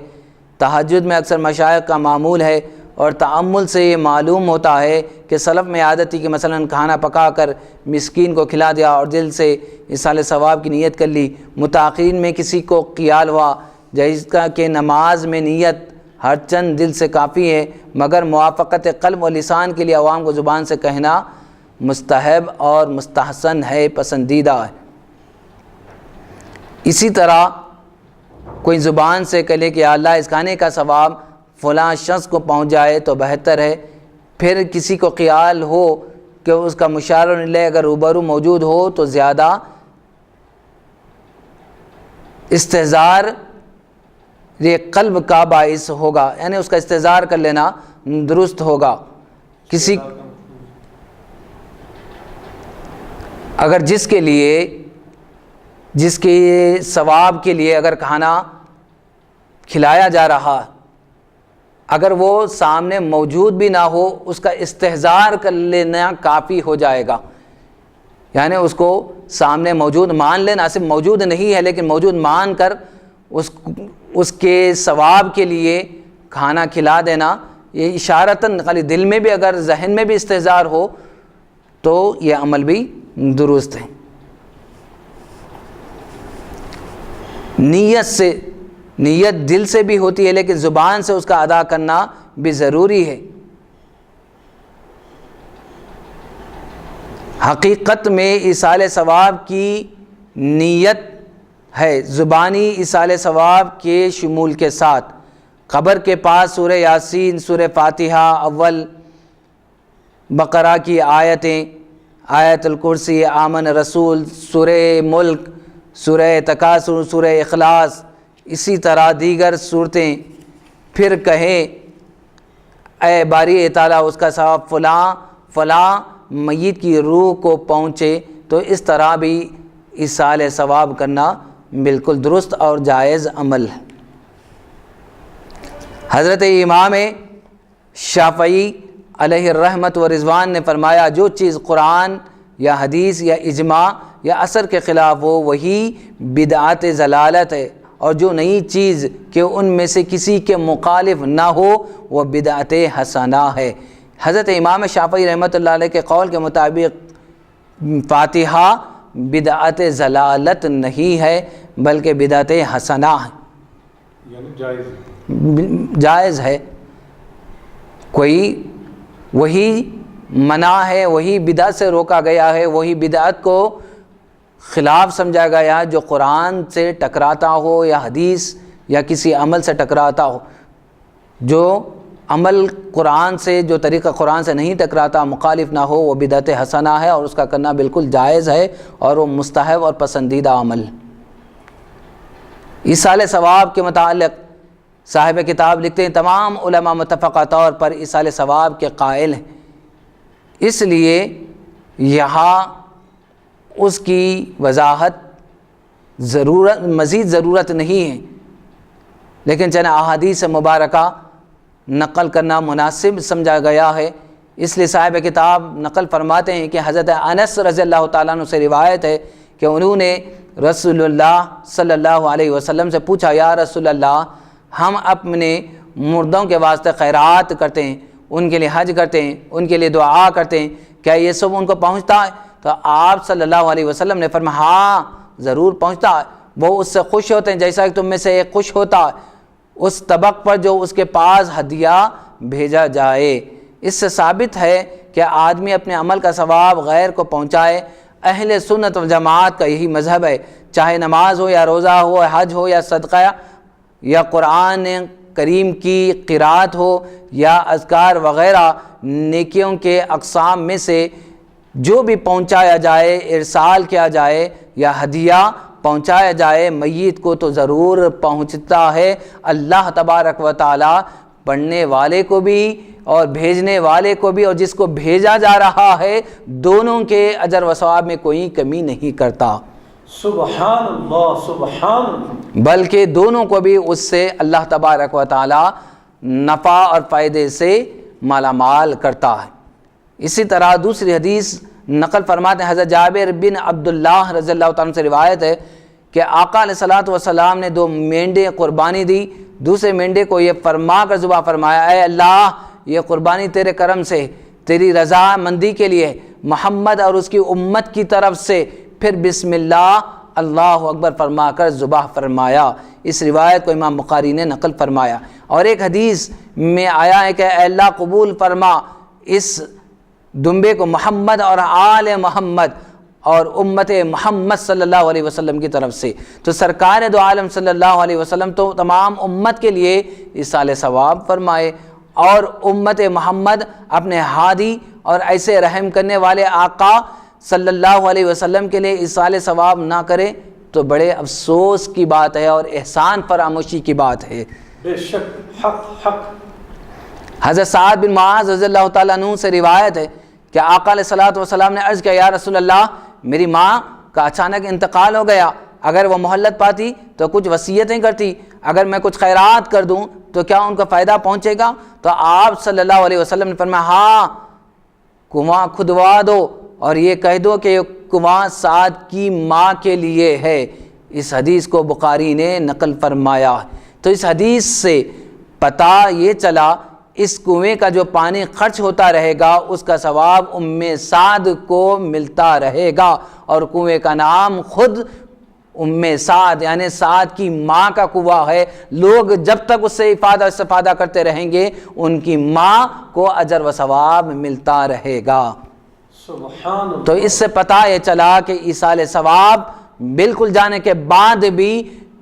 تہجد میں اکثر مشائخ کا معمول ہے اور تأمل سے یہ معلوم ہوتا ہے کہ سلف میں عادت تھی کہ مثلا کھانا پکا کر مسکین کو کھلا دیا اور دل سے ایصال ثواب کی نیت کر لی۔ متاخرین میں کسی کو خیال ہوا جیسا کا کہ نماز میں نیت ہر چند دل سے کافی ہے، مگر موافقت قلب و لسان کے لیے عوام کو زبان سے کہنا مستحب اور مستحسن ہے، پسندیدہ ہے۔ اسی طرح کوئی زبان سے کہے کہ اللہ اس کھانے کا ثواب فلاں شخص کو پہنچ جائے تو بہتر ہے۔ پھر کسی کو خیال ہو کہ اس کا مشاعر لے اگر روبرو موجود ہو تو زیادہ استحضار یہ قلب کا باعث ہوگا، یعنی اس کا استحضار کر لینا درست ہوگا۔ کسی اگر جس کے ثواب کے لیے اگر کھانا کھلایا جا رہا، اگر وہ سامنے موجود بھی نہ ہو اس کا استحضار کر لینا کافی ہو جائے گا، یعنی اس کو سامنے موجود مان لینا، صرف موجود نہیں ہے لیکن موجود مان کر اس کے ثواب کے لیے کھانا کھلا دینا، یہ اشارتاً خالی دل میں بھی اگر ذہن میں بھی استحضار ہو تو یہ عمل بھی درست ہے۔ نیت دل سے بھی ہوتی ہے لیکن زبان سے اس کا ادا کرنا بھی ضروری ہے۔ حقیقت میں ایصال ثواب کی نیت ہے زبانی ایصال ثواب کے شمول کے ساتھ۔ قبر کے پاس سورہ یاسین، سورہ فاتحہ، اول بقرہ کی آیتیں، آیت الکرسی، آمن رسول، سورہ ملک، سورہ تکاثر، سورہ اخلاص، اسی طرح دیگر صورتیں، پھر کہیں اے باری تعالیٰ اس کا ثواب فلاں میت کی روح کو پہنچے، تو اس طرح بھی ایصال ثواب کرنا بالکل درست اور جائز عمل ہے۔ حضرت امام شافعی علیہ الرحمت و رضوان نے فرمایا جو چیز قرآن یا حدیث یا اجماع یا اثر کے خلاف ہو وہی بدعت ضلالت ہے، اور جو نئی چیز کہ ان میں سے کسی کے مخالف نہ ہو وہ بدعت حسنہ ہے۔ حضرت امام شافعی رحمۃ اللہ علیہ کے قول کے مطابق فاتحہ بدعت ضلالت نہیں ہے بلکہ بدعت حسنہ ہے، یعنی جائز ہے۔ کوئی وہی منع ہے، وہی بدعت سے روکا گیا ہے، وہی بدعت کو خلاف سمجھا گیا جو قرآن سے ٹکراتا ہو یا حدیث یا کسی عمل سے ٹکراتا ہو۔ جو عمل قرآن سے، جو طریقہ قرآن سے نہیں ٹکراتا، مخالف نہ ہو، وہ بدعت حسنہ ہے اور اس کا کرنا بالکل جائز ہے اور وہ مستحب اور پسندیدہ عمل۔ ایصال ثواب کے متعلق صاحب کتاب لکھتے ہیں تمام علماء متفقہ طور پر ایصال ثواب کے قائل ہیں، اس لیے یہاں اس کی وضاحت مزید ضرورت نہیں ہے، لیکن چند احادیث مبارکہ نقل کرنا مناسب سمجھا گیا ہے۔ اس لیے صاحب کتاب نقل فرماتے ہیں کہ حضرت انس رضی اللہ تعالیٰ عنہ سے روایت ہے کہ انہوں نے رسول اللہ صلی اللہ علیہ وسلم سے پوچھا، یا رسول اللہ ہم اپنے مردوں کے واسطے خیرات کرتے ہیں، ان کے لیے حج کرتے ہیں، ان کے لیے دعا کرتے ہیں، کیا یہ سب ان کو پہنچتا ہے؟ تو آپ صلی اللہ علیہ وسلم نے فرمایا ہاں ضرور پہنچتا ہے، وہ اس سے خوش ہوتے ہیں جیسا کہ تم میں سے ایک خوش ہوتا ہے اس طبق پر جو اس کے پاس ہدیہ بھیجا جائے۔ اس سے ثابت ہے کہ آدمی اپنے عمل کا ثواب غیر کو پہنچائے۔ اہل سنت والجماعت کا یہی مذہب ہے، چاہے نماز ہو یا روزہ ہو، حج ہو یا صدقہ یا قرآن کریم کی قرات ہو یا اذکار وغیرہ نیکیوں کے اقسام میں سے جو بھی پہنچایا جائے، ارسال کیا جائے یا ہدیہ پہنچایا جائے میت کو تو ضرور پہنچتا ہے۔ اللہ تبارک و تعالی پڑھنے والے کو بھی اور بھیجنے والے کو بھی اور جس کو بھیجا جا رہا ہے دونوں کے اجر و ثواب میں کوئی کمی نہیں کرتا، سبحان اللہ سبحان اللہ، بلکہ دونوں کو بھی اس سے اللہ تبارک و تعالی نفع اور فائدے سے مالا مال کرتا ہے۔ اسی طرح دوسری حدیث نقل فرماتے ہیں، حضرت جابر بن عبداللہ رضی اللہ تعالیٰ عنہ سے روایت ہے کہ آقا علیہ الصلوۃ والسلام نے 2 مینڈے قربانی دی، دوسرے مینڈے کو یہ فرما کر ذبح فرمایا، اے اللہ یہ قربانی تیرے کرم سے، تیری رضا مندی کے لیے، محمد اور اس کی امت کی طرف سے، پھر بسم اللہ اللہ اکبر فرما کر ذبح فرمایا۔ اس روایت کو امام بخاری نے نقل فرمایا۔ اور ایک حدیث میں آیا ہے کہ اے اللہ قبول فرما اس دمبے کو محمد اور آل محمد اور امت محمد صلی اللہ علیہ وسلم کی طرف سے۔ تو سرکار دو عالم صلی اللہ علیہ وسلم تو تمام امت کے لیے ایصال ثواب فرمائے، اور امت محمد اپنے ہادی اور ایسے رحم کرنے والے آقا صلی اللہ علیہ وسلم کے لیے ایصال ثواب نہ کرے تو بڑے افسوس کی بات ہے اور احسان فراموشی کی بات ہے۔ بے شک حق۔ حضرت سعد بن معاذ رضی اللہ تعالیٰ عنہ سے روایت ہے کہ آقا علیہ الصلوۃ والسلام نے عرض کیا، یا رسول اللہ میری ماں کا اچانک انتقال ہو گیا، اگر وہ مہلت پاتی تو کچھ وصیتیں کرتی، اگر میں کچھ خیرات کر دوں تو کیا ان کو فائدہ پہنچے گا؟ تو آپ صلی اللہ علیہ وسلم نے فرمایا ہاں کنواں کھدوا دو اور یہ کہہ دو کہ کنواں سعد کی ماں کے لیے ہے۔ اس حدیث کو بخاری نے نقل فرمایا۔ تو اس حدیث سے پتہ یہ چلا اس کنویں کا جو پانی خرچ ہوتا رہے گا اس کا ثواب ام سعد کو ملتا رہے گا، اور کنویں کا نام خود ام سعد یعنی سعد کی ماں کا کنواں ہے۔ لوگ جب تک اس سے استفادہ کرتے رہیں گے ان کی ماں کو اجر و ثواب ملتا رہے گا۔ سبحان اللہ۔ تو اس سے پتہ یہ چلا کہ ایصال ثواب بالکل جانے کے بعد بھی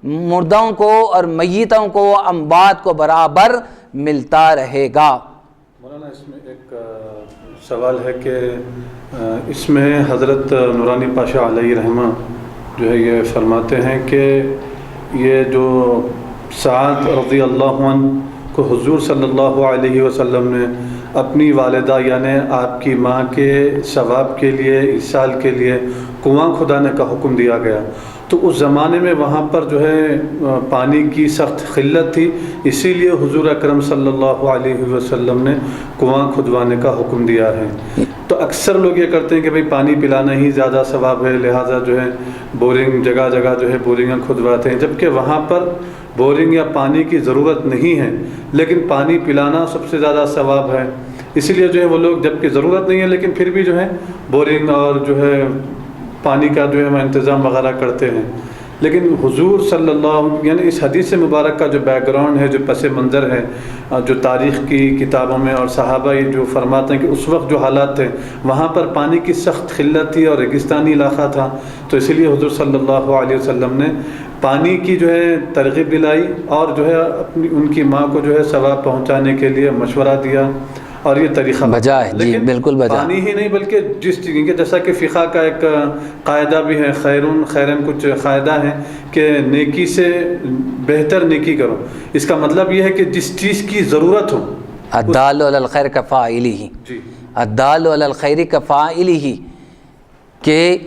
مردوں کو اور میتوں کو اموات کو برابر ملتا رہے گا۔ مولانا اس میں ایک سوال ہے کہ اس میں حضرت نورانی پاشا علیہ رحمہ جو ہے یہ فرماتے ہیں کہ یہ جو سعد رضی اللہ عنہ کو حضور صلی اللہ علیہ وسلم نے اپنی والدہ یعنی آپ کی ماں کے ثواب کے لیے ایصال کے لیے کنواں کھدانے کا حکم دیا گیا، تو اس زمانے میں وہاں پر جو ہے پانی کی سخت قلت تھی، اسی لیے حضور اکرم صلی اللہ علیہ وسلم نے کنواں کھدوانے کا حکم دیا ہے۔ تو اکثر لوگ یہ کرتے ہیں کہ بھئی پانی پلانا ہی زیادہ ثواب ہے، لہٰذا جو ہے بورنگ جگہ جگہ جو ہے بورنگاں کھدواتے ہیں، جبکہ وہاں پر بورنگ یا پانی کی ضرورت نہیں ہے، لیکن پانی پلانا سب سے زیادہ ثواب ہے۔ اسی لیے جو ہے وہ لوگ، جبکہ ضرورت نہیں ہے لیکن پھر بھی جو ہے بورنگ اور جو ہے پانی کا جو ہے وہ انتظام وغیرہ کرتے ہیں۔ لیکن حضور صلی اللہ یعنی اس حدیث مبارک کا جو بیک گراؤنڈ ہے، جو پس منظر ہے، جو تاریخ کی کتابوں میں اور صحابہ یہ جو فرماتے ہیں کہ اس وقت جو حالات تھے وہاں پر پانی کی سخت قلت تھی اور ریگستانی علاقہ تھا، تو اسی لیے حضور صلی اللہ علیہ وسلم نے پانی کی جو ہے ترغیب دلائی اور جو ہے ان کی ماں کو جو ہے ثواب پہنچانے کے لیے مشورہ دیا، اور یہ طریقہ بجا ہے۔ جی بالکل بجا۔ پانی ہی نہیں بلکہ جس چیز کے، جیسا کہ فقہ کا ایک قاعدہ بھی ہے، خیرن کچھ قاعدہ ہے کہ نیکی سے بہتر نیکی کرو، اس کا مطلب یہ ہے کہ جس چیز کی ضرورت ہو، الدال علی الخیر کفاعلہ، جی الدال علی الخیر کفاعلہ، کہ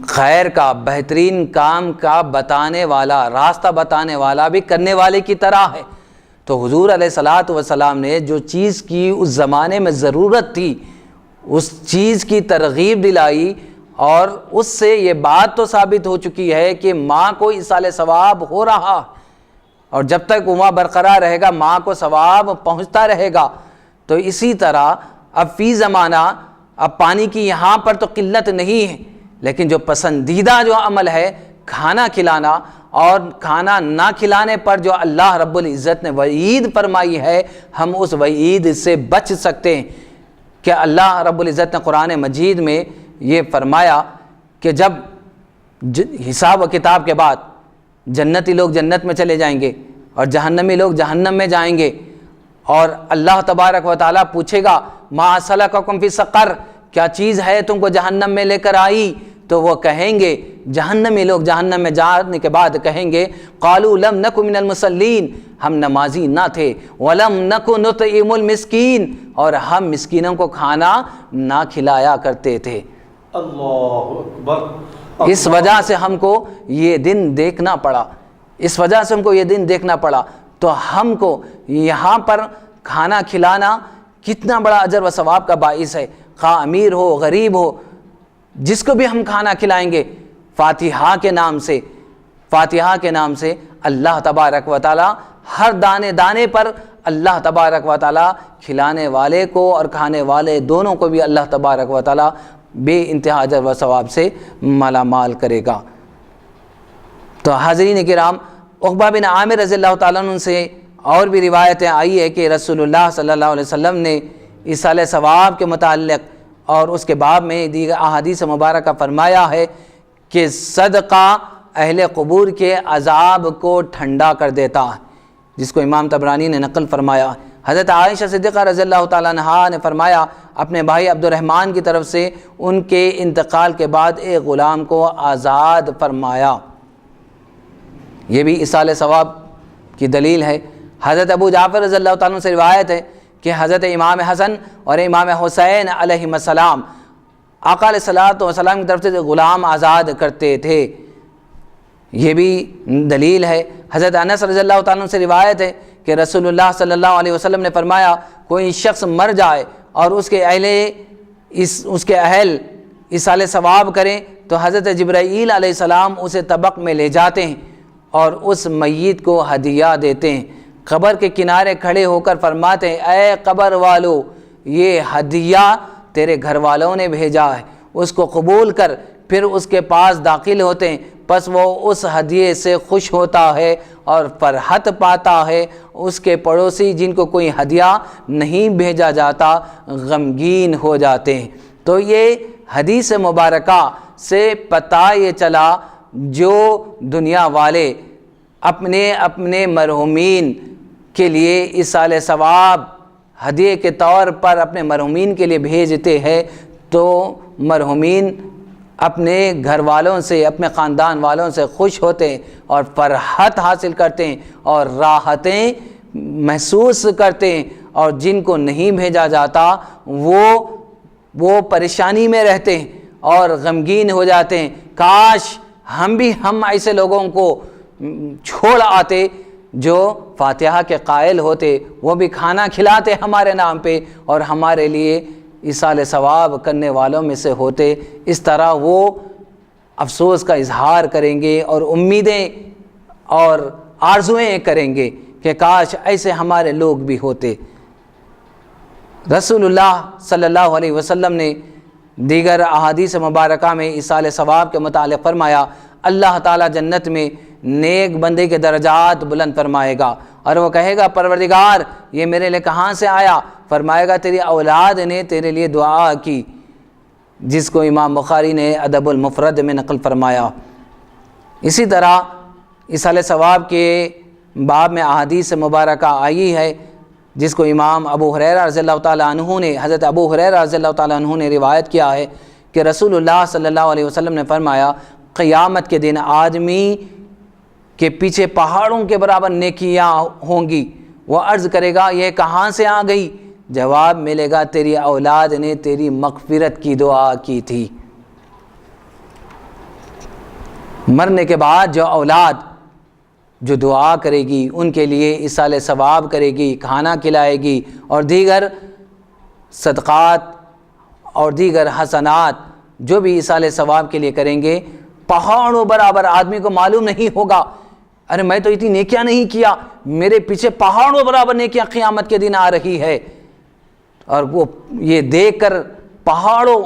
خیر کا بہترین کام کا بتانے والا، راستہ بتانے والا بھی کرنے والے کی طرح ہے۔ تو حضور علیہ الصلاۃ والسلام نے جو چیز کی اس زمانے میں ضرورت تھی اس چیز کی ترغیب دلائی، اور اس سے یہ بات تو ثابت ہو چکی ہے کہ ماں کو ایصال ثواب ہو رہا، اور جب تک کنواں برقرار رہے گا ماں کو ثواب پہنچتا رہے گا۔ تو اسی طرح اب فی زمانہ اب پانی کی یہاں پر تو قلت نہیں ہے، لیکن جو پسندیدہ جو عمل ہے کھانا کھلانا، اور کھانا نہ کھلانے پر جو اللہ رب العزت نے وعید فرمائی ہے، ہم اس وعید سے بچ سکتے ہیں کہ اللہ رب العزت نے قرآن مجید میں یہ فرمایا کہ جب حساب و کتاب کے بعد جنتی لوگ جنت میں چلے جائیں گے اور جہنمی لوگ جہنم میں جائیں گے، اور اللہ تبارک و تعالیٰ پوچھے گا ما سلککم فی سقر، کیا چیز ہے تم کو جہنم میں لے کر آئی؟ تو وہ کہیں گے، جہنمی لوگ جہنم میں جانے کے بعد کہیں گے قالوا لم نک من المصلین، ہم نمازی نہ تھے، ولم نک نطعم المسکین، اور ہم مسکینوں کو کھانا نہ کھلایا کرتے تھے۔ اللہ اکبر۔ اس وجہ سے ہم کو یہ دن دیکھنا پڑا، اس وجہ سے ہم کو یہ دن دیکھنا پڑا۔ تو ہم کو یہاں پر کھانا کھلانا کتنا بڑا اجر و ثواب کا باعث ہے، خواہ امیر ہو غریب ہو، جس کو بھی ہم کھانا کھلائیں گے فاتحہ کے نام سے، فاتحہ کے نام سے اللہ تبارک و تعالی ہر دانے دانے پر اللہ تبارک و تعالی کھلانے والے کو اور کھانے والے دونوں کو بھی اللہ تبارک و تعالی بے انتہا اجر و ثواب سے مالا مال کرے گا۔ تو حاضرین کرام، عقبہ بن عامر رضی اللہ تعالیٰ عنہ سے اور بھی روایتیں آئی ہے کہ رسول اللہ صلی اللہ علیہ وسلم نے ایصال ثواب کے متعلق اور اس کے باب میں دیگر احادیث مبارکہ فرمایا ہے کہ صدقہ اہل قبور کے عذاب کو ٹھنڈا کر دیتا ہے، جس کو امام طبرانی نے نقل فرمایا۔ حضرت عائشہ صدیقہ رضی اللہ تعالیٰ عنہا نے فرمایا اپنے بھائی عبد الرحمن کی طرف سے ان کے انتقال کے بعد ایک غلام کو آزاد فرمایا، یہ بھی ایصال ثواب کی دلیل ہے۔ حضرت ابو جعفر رضی اللہ تعالیٰ عنہ سے روایت ہے کہ حضرت امام حسن اور امام حسین علیہم السلام آقا علیہ الصلوۃ والسلام کی طرف سے غلام آزاد کرتے تھے، یہ بھی دلیل ہے۔ حضرت انس رضی اللہ تعالیٰ عنہ سے روایت ہے کہ رسول اللہ صلی اللہ علیہ وسلم نے فرمایا کوئی شخص مر جائے اور اس کے اہل ایصال ثواب کریں تو حضرت جبرائیل علیہ السلام اسے طبق میں لے جاتے ہیں اور اس میت کو ہدیہ دیتے ہیں، قبر کے کنارے کھڑے ہو کر فرماتے ہیں اے قبر والو، یہ ہدیہ تیرے گھر والوں نے بھیجا ہے، اس کو قبول کر۔ پھر اس کے پاس داخل ہوتے ہیں، پس وہ اس ہدیے سے خوش ہوتا ہے اور فرحت پاتا ہے۔ اس کے پڑوسی جن کو کوئی ہدیہ نہیں بھیجا جاتا غمگین ہو جاتے ہیں۔ تو یہ حدیث مبارکہ سے پتہ یہ چلا جو دنیا والے اپنے اپنے مرحومین کے لیے ایصال ثواب ہدیے کے طور پر اپنے مرحومین کے لیے بھیجتے ہیں، تو مرحومین اپنے گھر والوں سے اپنے خاندان والوں سے خوش ہوتے ہیں اور فرحت حاصل کرتے ہیں اور راحتیں محسوس کرتے ہیں، اور جن کو نہیں بھیجا جاتا وہ پریشانی میں رہتے ہیں اور غمگین ہو جاتے ہیں، کاش ہم ایسے لوگوں کو چھوڑ آتے جو فاتحہ کے قائل ہوتے، وہ بھی کھانا کھلاتے ہمارے نام پہ اور ہمارے لیے ایصال ثواب کرنے والوں میں سے ہوتے۔ اس طرح وہ افسوس کا اظہار کریں گے اور امیدیں اور آرزوئیں کریں گے کہ کاش ایسے ہمارے لوگ بھی ہوتے۔ رسول اللہ صلی اللہ علیہ وسلم نے دیگر احادیث مبارکہ میں ایصال ثواب کے متعلق فرمایا، اللہ تعالیٰ جنت میں نیک بندے کے درجات بلند فرمائے گا اور وہ کہے گا پروردگار یہ میرے لیے کہاں سے آیا؟ فرمائے گا تیری اولاد نے تیرے لیے دعا کی، جس کو امام بخاری نے ادب المفرد میں نقل فرمایا۔ اسی طرح ایصال ثواب کے باب میں احادیث مبارکہ آئی ہے، جس کو امام ابو ہریرہ رضی اللہ تعالیٰ عنہ نے حضرت ابو ہریرہ رضی اللہ تعالیٰ عنہ نے روایت کیا ہے کہ رسول اللہ صلی اللہ علیہ وسلم نے فرمایا قیامت کے دن آدمی کے پیچھے پہاڑوں کے برابر نیکیاں ہوں گی، وہ عرض کرے گا یہ کہاں سے آ گئی؟ جواب ملے گا تیری اولاد نے تیری مغفرت کی دعا کی تھی۔ مرنے کے بعد جو اولاد جو دعا کرے گی، ان کے لیے ایصال ثواب کرے گی، کھانا کھلائے گی اور دیگر صدقات اور دیگر حسنات جو بھی ایصال ثواب کے لیے کریں گے، پہاڑوں برابر آدمی کو معلوم نہیں ہوگا ارے میں تو اتنی نیکیاں نہیں کیا، میرے پیچھے پہاڑوں برابر نیکیاں قیامت کے دن آ رہی ہے، اور وہ یہ دیکھ کر پہاڑوں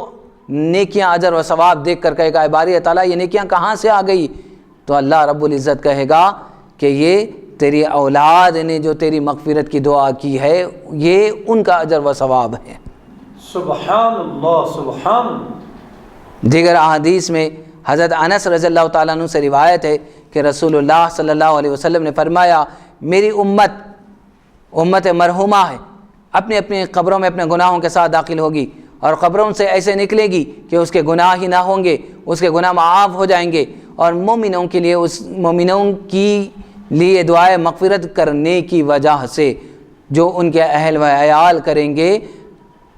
نیکیاں اجر و ثواب دیکھ کر کہے گا اے باری تعالیٰ یہ نیکیاں کہاں سے آ گئی؟ تو اللہ رب العزت کہے گا کہ یہ تیری اولاد نے جو تیری مغفرت کی دعا کی ہے، یہ ان کا اجر و ثواب ہے۔ سبحان اللہ سبحان اللہ۔ دیگر احادیث میں حضرت انس رضی اللہ تعالیٰ عنہ سے روایت ہے کہ رسول اللہ صلی اللہ علیہ وسلم نے فرمایا میری امت مرحومہ ہے، اپنی اپنی قبروں میں اپنے گناہوں کے ساتھ داخل ہوگی اور قبروں سے ایسے نکلے گی کہ اس کے گناہ ہی نہ ہوں گے، اس کے گناہ معاف ہو جائیں گے، اور مومنوں کے لیے مومنوں کی لیے دعائے مغفرت کرنے کی وجہ سے جو ان کے اہل و عیال کریں گے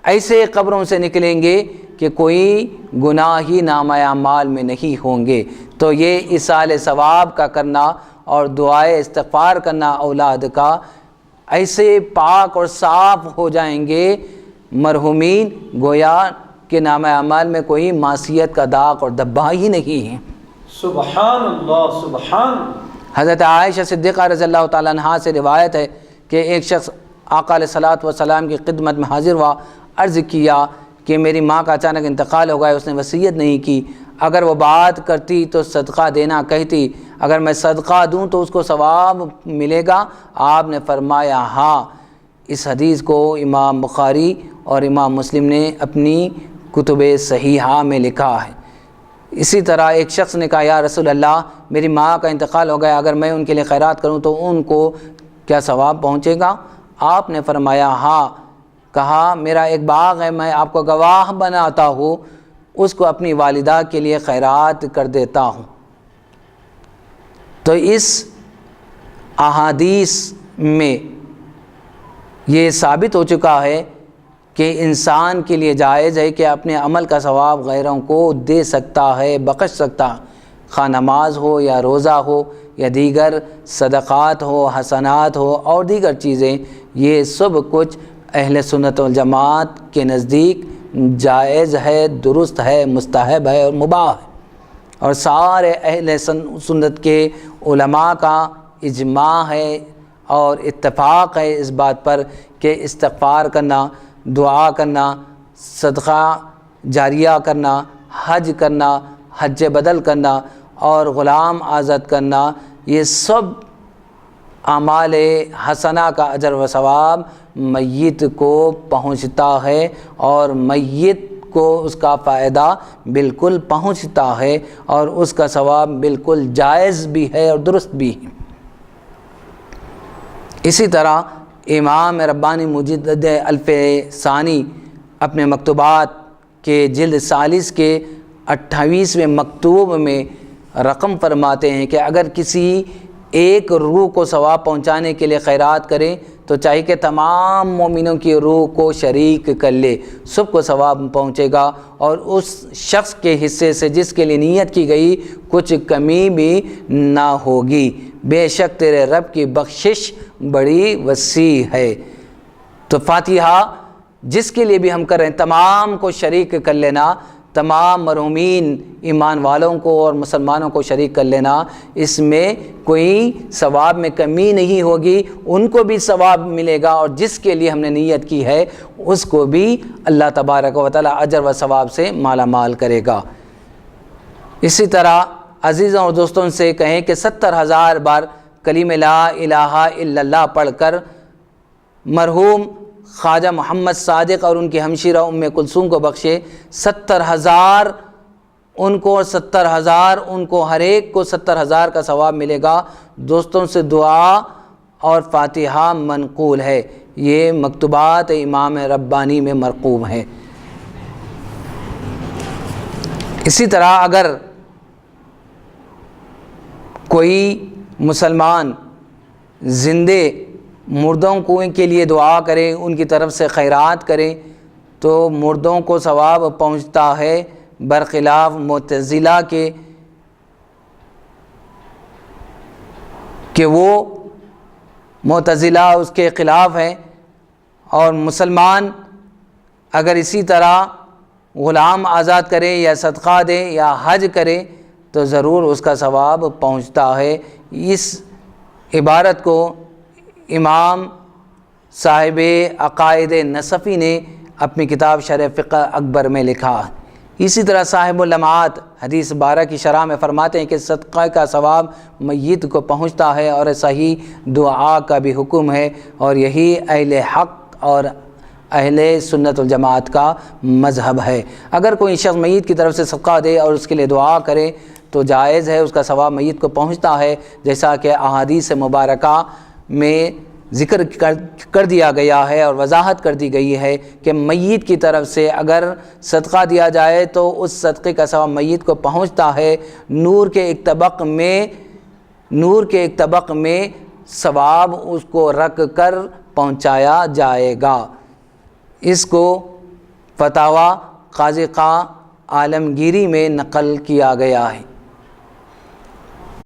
ایسے قبروں سے نکلیں گے کہ کوئی گناہ ہی نامہ اعمال میں نہیں ہوں گے۔ تو یہ ایصال ثواب کا کرنا اور دعائے استغفار کرنا اولاد کا، ایسے پاک اور صاف ہو جائیں گے مرحومین گویا کہ نامہ اعمال میں کوئی معصیت کا داغ اور دبا ہی نہیں ہے۔ سبحان اللہ سبحان۔ حضرت عائشہ صدیقہ رضی اللہ تعالیٰ عنہا سے روایت ہے کہ ایک شخص آقا علیہ الصلوۃ والسلام کی خدمت میں حاضر ہوا، عرض کیا کہ میری ماں کا اچانک انتقال ہو گیا، اس نے وصیت نہیں کی، اگر وہ بات کرتی تو صدقہ دینا کہتی، اگر میں صدقہ دوں تو اس کو ثواب ملے گا؟ آپ نے فرمایا ہاں۔ اس حدیث کو امام بخاری اور امام مسلم نے اپنی کتب صحیحہ میں لکھا ہے۔ اسی طرح ایک شخص نے کہا یا رسول اللہ میری ماں کا انتقال ہو گیا، اگر میں ان کے لیے خیرات کروں تو ان کو کیا ثواب پہنچے گا؟ آپ نے فرمایا ہاں۔ کہا میرا ایک باغ ہے، میں آپ کو گواہ بناتا ہوں، اس کو اپنی والدہ کے لیے خیرات کر دیتا ہوں۔ تو اس احادیث میں یہ ثابت ہو چکا ہے کہ انسان کے لیے جائز ہے کہ اپنے عمل کا ثواب غیروں کو دے سکتا ہے، بخش سکتا، خواہ نماز ہو یا روزہ ہو یا دیگر صدقات ہو، حسنات ہو اور دیگر چیزیں، یہ سب کچھ اہل سنت والجماعت کے نزدیک جائز ہے، درست ہے، مستحب ہے اور مباح ہے، اور سارے اہل سنت کے علماء کا اجماع ہے اور اتفاق ہے اس بات پر کہ استغفار کرنا، دعا کرنا، صدقہ جاریہ کرنا، حج کرنا، حج بدل کرنا اور غلام آزاد کرنا، یہ سب اعمال حسنہ کا اجر و ثواب میت کو پہنچتا ہے اور میت کو اس کا فائدہ بالکل پہنچتا ہے اور اس کا ثواب بالکل جائز بھی ہے اور درست بھی ہے۔ اسی طرح امام ربانی مجدد الف ثانی اپنے مکتوبات کے جلد 40 کے 28ویں مکتوب میں رقم فرماتے ہیں کہ اگر کسی ایک روح کو ثواب پہنچانے کے لیے خیرات کریں تو چاہیے کہ تمام مومنوں کی روح کو شریک کر لے، سب کو ثواب پہنچے گا، اور اس شخص کے حصے سے جس کے لیے نیت کی گئی کچھ کمی بھی نہ ہوگی۔ بے شک تیرے رب کی بخشش بڑی وسیع ہے۔ تو فاتحہ جس کے لیے بھی ہم کر رہے ہیں تمام کو شریک کر لینا، تمام مرحومین ایمان والوں کو اور مسلمانوں کو شریک کر لینا، اس میں کوئی ثواب میں کمی نہیں ہوگی، ان کو بھی ثواب ملے گا، اور جس کے لیے ہم نے نیت کی ہے اس کو بھی اللہ تبارک و تعالی اجر و ثواب سے مالا مال کرے گا۔ اسی طرح عزیزوں اور دوستوں سے کہیں کہ 70,000 بار کلمہ لا الہ الا اللہ پڑھ کر مرحوم خواجہ محمد صادق اور ان کی ہمشیرہ ام کلثوم کو بخشے۔ 70,000 ان کو اور 70,000 ان کو، ہر ایک کو 70,000 کا ثواب ملے گا۔ دوستوں سے دعا اور فاتحہ منقول ہے، یہ مکتوبات امام ربانی میں مرقوم ہے۔ اسی طرح اگر کوئی مسلمان زندے مردوں کو کے لیے دعا کرے، ان کی طرف سے خیرات کرے، تو مردوں کو ثواب پہنچتا ہے، برخلاف معتزلہ کے کہ وہ معتزلہ اس کے خلاف ہے، اور مسلمان اگر اسی طرح غلام آزاد کرے یا صدقہ دے یا حج کرے تو ضرور اس کا ثواب پہنچتا ہے۔ اس عبارت کو امام صاحب عقائد نصفی نے اپنی کتاب شرح فقہ اکبر میں لکھا۔ اسی طرح صاحب اللمعات حدیث 12 کی شرح میں فرماتے ہیں کہ صدقہ کا ثواب میت کو پہنچتا ہے، اور صحیح دعا کا بھی حکم ہے، اور یہی اہل حق اور اہل سنت والجماعت کا مذہب ہے۔ اگر کوئی شخص میت کی طرف سے صدقہ دے اور اس کے لیے دعا کرے تو جائز ہے، اس کا ثواب میت کو پہنچتا ہے، جیسا کہ احادیث مبارکہ میں ذکر کر دیا گیا ہے اور وضاحت کر دی گئی ہے کہ میت کی طرف سے اگر صدقہ دیا جائے تو اس صدقے کا ثواب میت کو پہنچتا ہے۔ نور کے ایک طبق میں ثواب اس کو رکھ کر پہنچایا جائے گا۔ اس کو فتاوی قاضی عالمگیری میں نقل کیا گیا ہے۔